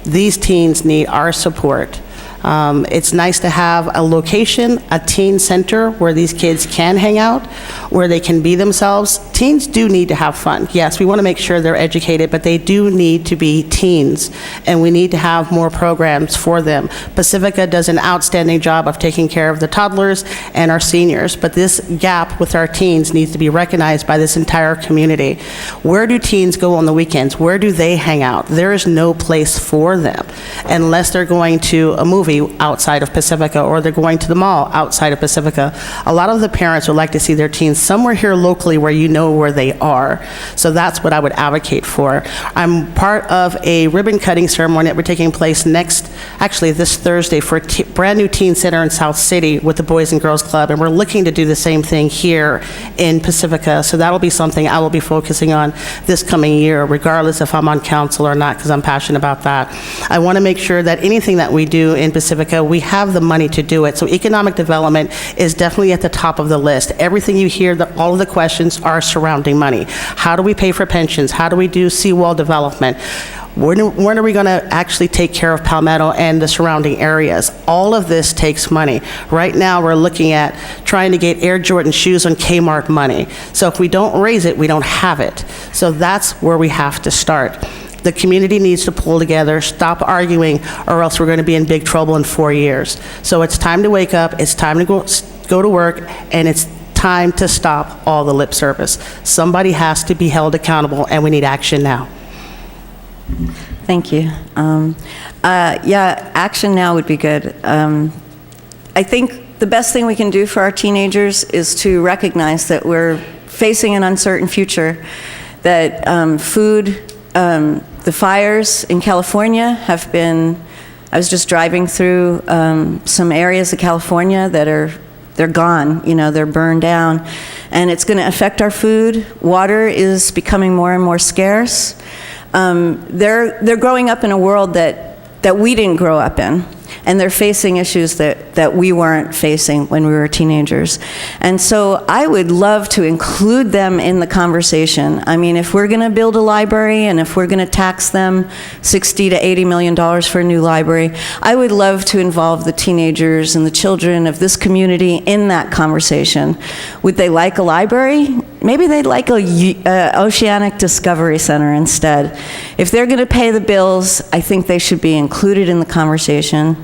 These teens need our support. It's nice to have a location, a teen center where these kids can hang out, where they can be themselves. Teens do need to have fun. Yes, we want to make sure they're educated, but they do need to be teens, and we need to have more programs for them. Pacifica does an outstanding job of taking care of the toddlers and our seniors, but this gap with our teens needs to be recognized by this entire community. Where do teens go on the weekends? Where do they hang out? There is no place for them unless they're going to a movie outside of Pacifica, or they're going to the mall outside of Pacifica. A lot of the parents would like to see their teens somewhere here locally where you know where they are. So that's what I would advocate for. I'm part of a ribbon cutting ceremony that we're taking place this Thursday for a brand new teen center in South City with the Boys and Girls Club, and we're looking to do the same thing here in Pacifica. So that'll be something I will be focusing on this coming year, regardless if I'm on council or not, because I'm passionate about that. I want to make sure that anything that we do in Pacifica, we have the money to do it. So economic development is definitely at the top of the list. Everything you hear, all of the questions are surrounding money. How do we pay for pensions? How do we do seawall development? When are we going to actually take care of Palmetto and the surrounding areas? All of this takes money. Right now, we're looking at trying to get Air Jordan shoes on Kmart money. So if we don't raise it, we don't have it. So that's where we have to start. The community needs to pull together, stop arguing, or else we're going to be in big trouble in 4 years. So it's time to wake up, it's time to go to work, and it's time to stop all the lip service. Somebody has to be held accountable, and we need action now. Thank you. Yeah, action now would be good. I think the best thing we can do for our teenagers is to recognize that we're facing an uncertain future, that the fires in California have been, I was just driving through some areas of California that they're gone, you know, they're burned down, and it's going to affect our food. Water is becoming more and more scarce. They're growing up in a world that we didn't grow up in. and they're facing issues that we weren't facing when we were teenagers. And so I would love to include them in the conversation. I mean, if we're going to build a library and if we're going to tax them $60 to $80 million for a new library, I would love to involve the teenagers and the children of this community in that conversation. Would they like a library? Maybe they'd like a Oceanic Discovery Center instead. If they're going to pay the bills, I think they should be included in the conversation.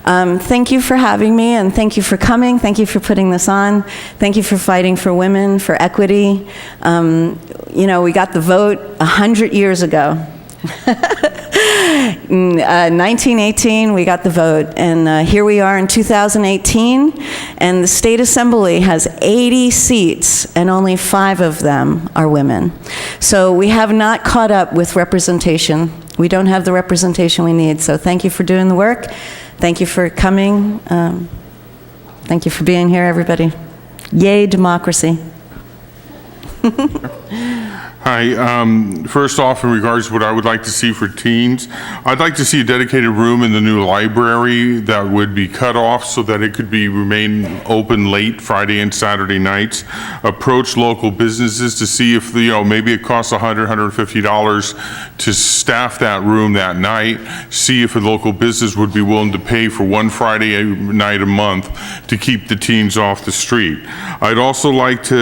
Thank you for having me, and thank you for coming. Thank you for putting this on. Thank you for fighting for women, for equity. You know, we got the vote 100 years ago. In 1918, we got the vote, and here we are in 2018, and the State Assembly has 80 seats, and only 5 of them are women. So we have not caught up with representation. We don't have the representation we need, so thank you for doing the work. Thank you for coming. Thank you for being here, everybody. Yay, democracy. Hi. First off, in regards to what I would like to see for teens, I'd like to see a dedicated room in the new library that would be cut off so that it could remain open late Friday and Saturday nights. Approach local businesses to see if, maybe it costs $100, $150 to staff that room that night. See if a local business would be willing to pay for one Friday night a month to keep the teens off the street. I'd also like to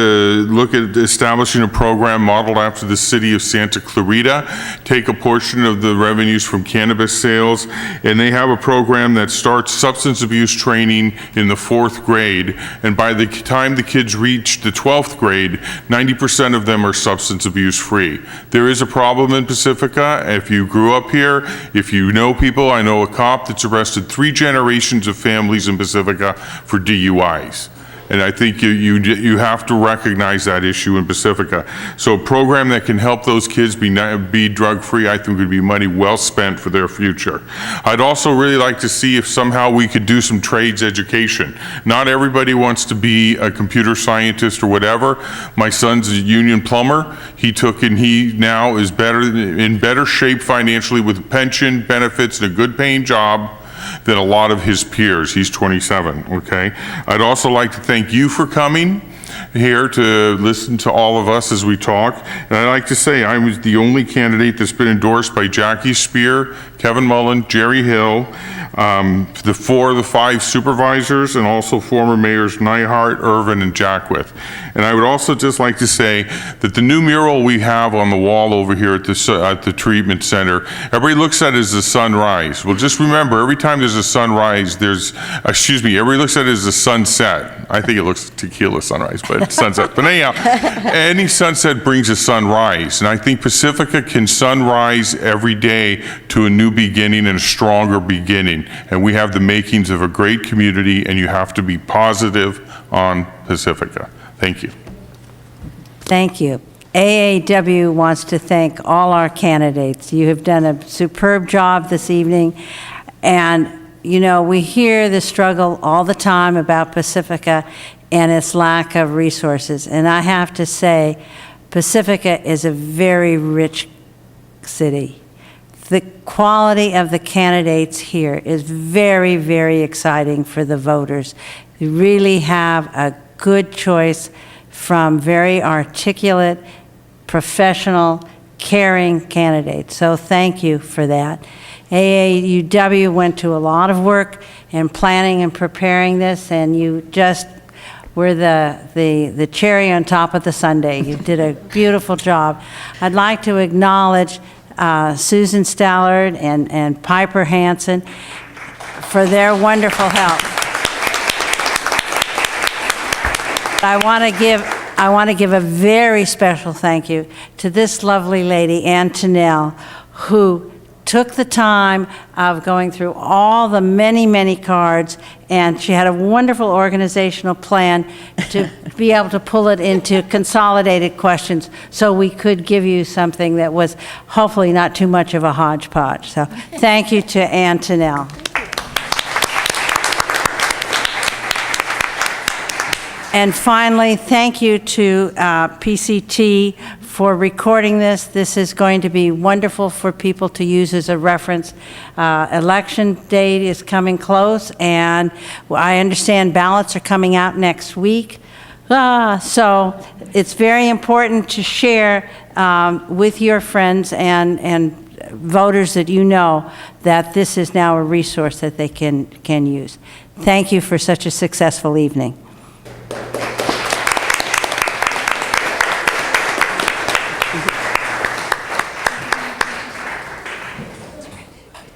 look at establishing a program modeled after the city of Santa Clarita, take a portion of the revenues from cannabis sales, and they have a program that starts substance abuse training in the 4th grade, and by the time the kids reach the 12th grade, 90% of them are substance abuse free. There is a problem in Pacifica. If you grew up here, if you know people, I know a cop that's arrested 3 generations of families in Pacifica for DUIs. And I think you have to recognize that issue in Pacifica. So a program that can help those kids be drug-free, I think would be money well spent for their future. I'd also really like to see if somehow we could do some trades education. Not everybody wants to be a computer scientist or whatever. My son's a union plumber. He now is in better shape financially with pension, benefits, and a good paying job than a lot of his peers. He's 27, okay? I'd also like to thank you for coming here to listen to all of us as we talk. And I'd like to say I was the only candidate that's been endorsed by Jackie Spear, Kevin Mullen, Jerry Hill, the 4 of the 5 supervisors, and also former mayors Nyhart, Irvin, and Jackwith. And I would also just like to say that the new mural we have on the wall over here at the treatment center, everybody looks at it as the sunrise. Well, just remember, every time there's a sunrise, everybody looks at it as a sunset. I think it looks tequila sunrise, but sunset. But anyhow, any sunset brings a sunrise. And I think Pacifica can sunrise every day to a new beginning and a stronger beginning. And we have the makings of a great community, and you have to be positive on Pacifica. Thank you. Thank you. AAW wants to thank all our candidates. You have done a superb job this evening. And, we hear the struggle all the time about Pacifica and its lack of resources. And I have to say, Pacifica is a very rich city. The quality of the candidates here is very, very exciting for the voters. We really have a good choice from very articulate, professional, caring candidates. So thank you for that. AAUW went to a lot of work in planning and preparing this, and you just were the cherry on top of the sundae. You did a beautiful job. I'd like to acknowledge Susan Stallard and Piper Hansen for their wonderful help. I want to give a very special thank you to this lovely lady, Ann Tennell, who took the time of going through all the many, many cards, and she had a wonderful organizational plan to be able to pull it into consolidated questions so we could give you something that was hopefully not too much of a hodgepodge. So thank you to Ann Tennell. And finally, thank you to PCT for recording this. This is going to be wonderful for people to use as a reference. Election date is coming close, and I understand ballots are coming out next week. So it's very important to share with your friends and voters that you know that this is now a resource that they can use. Thank you for such a successful evening.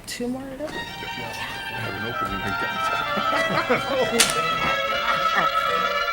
Two more to go? I have an opening.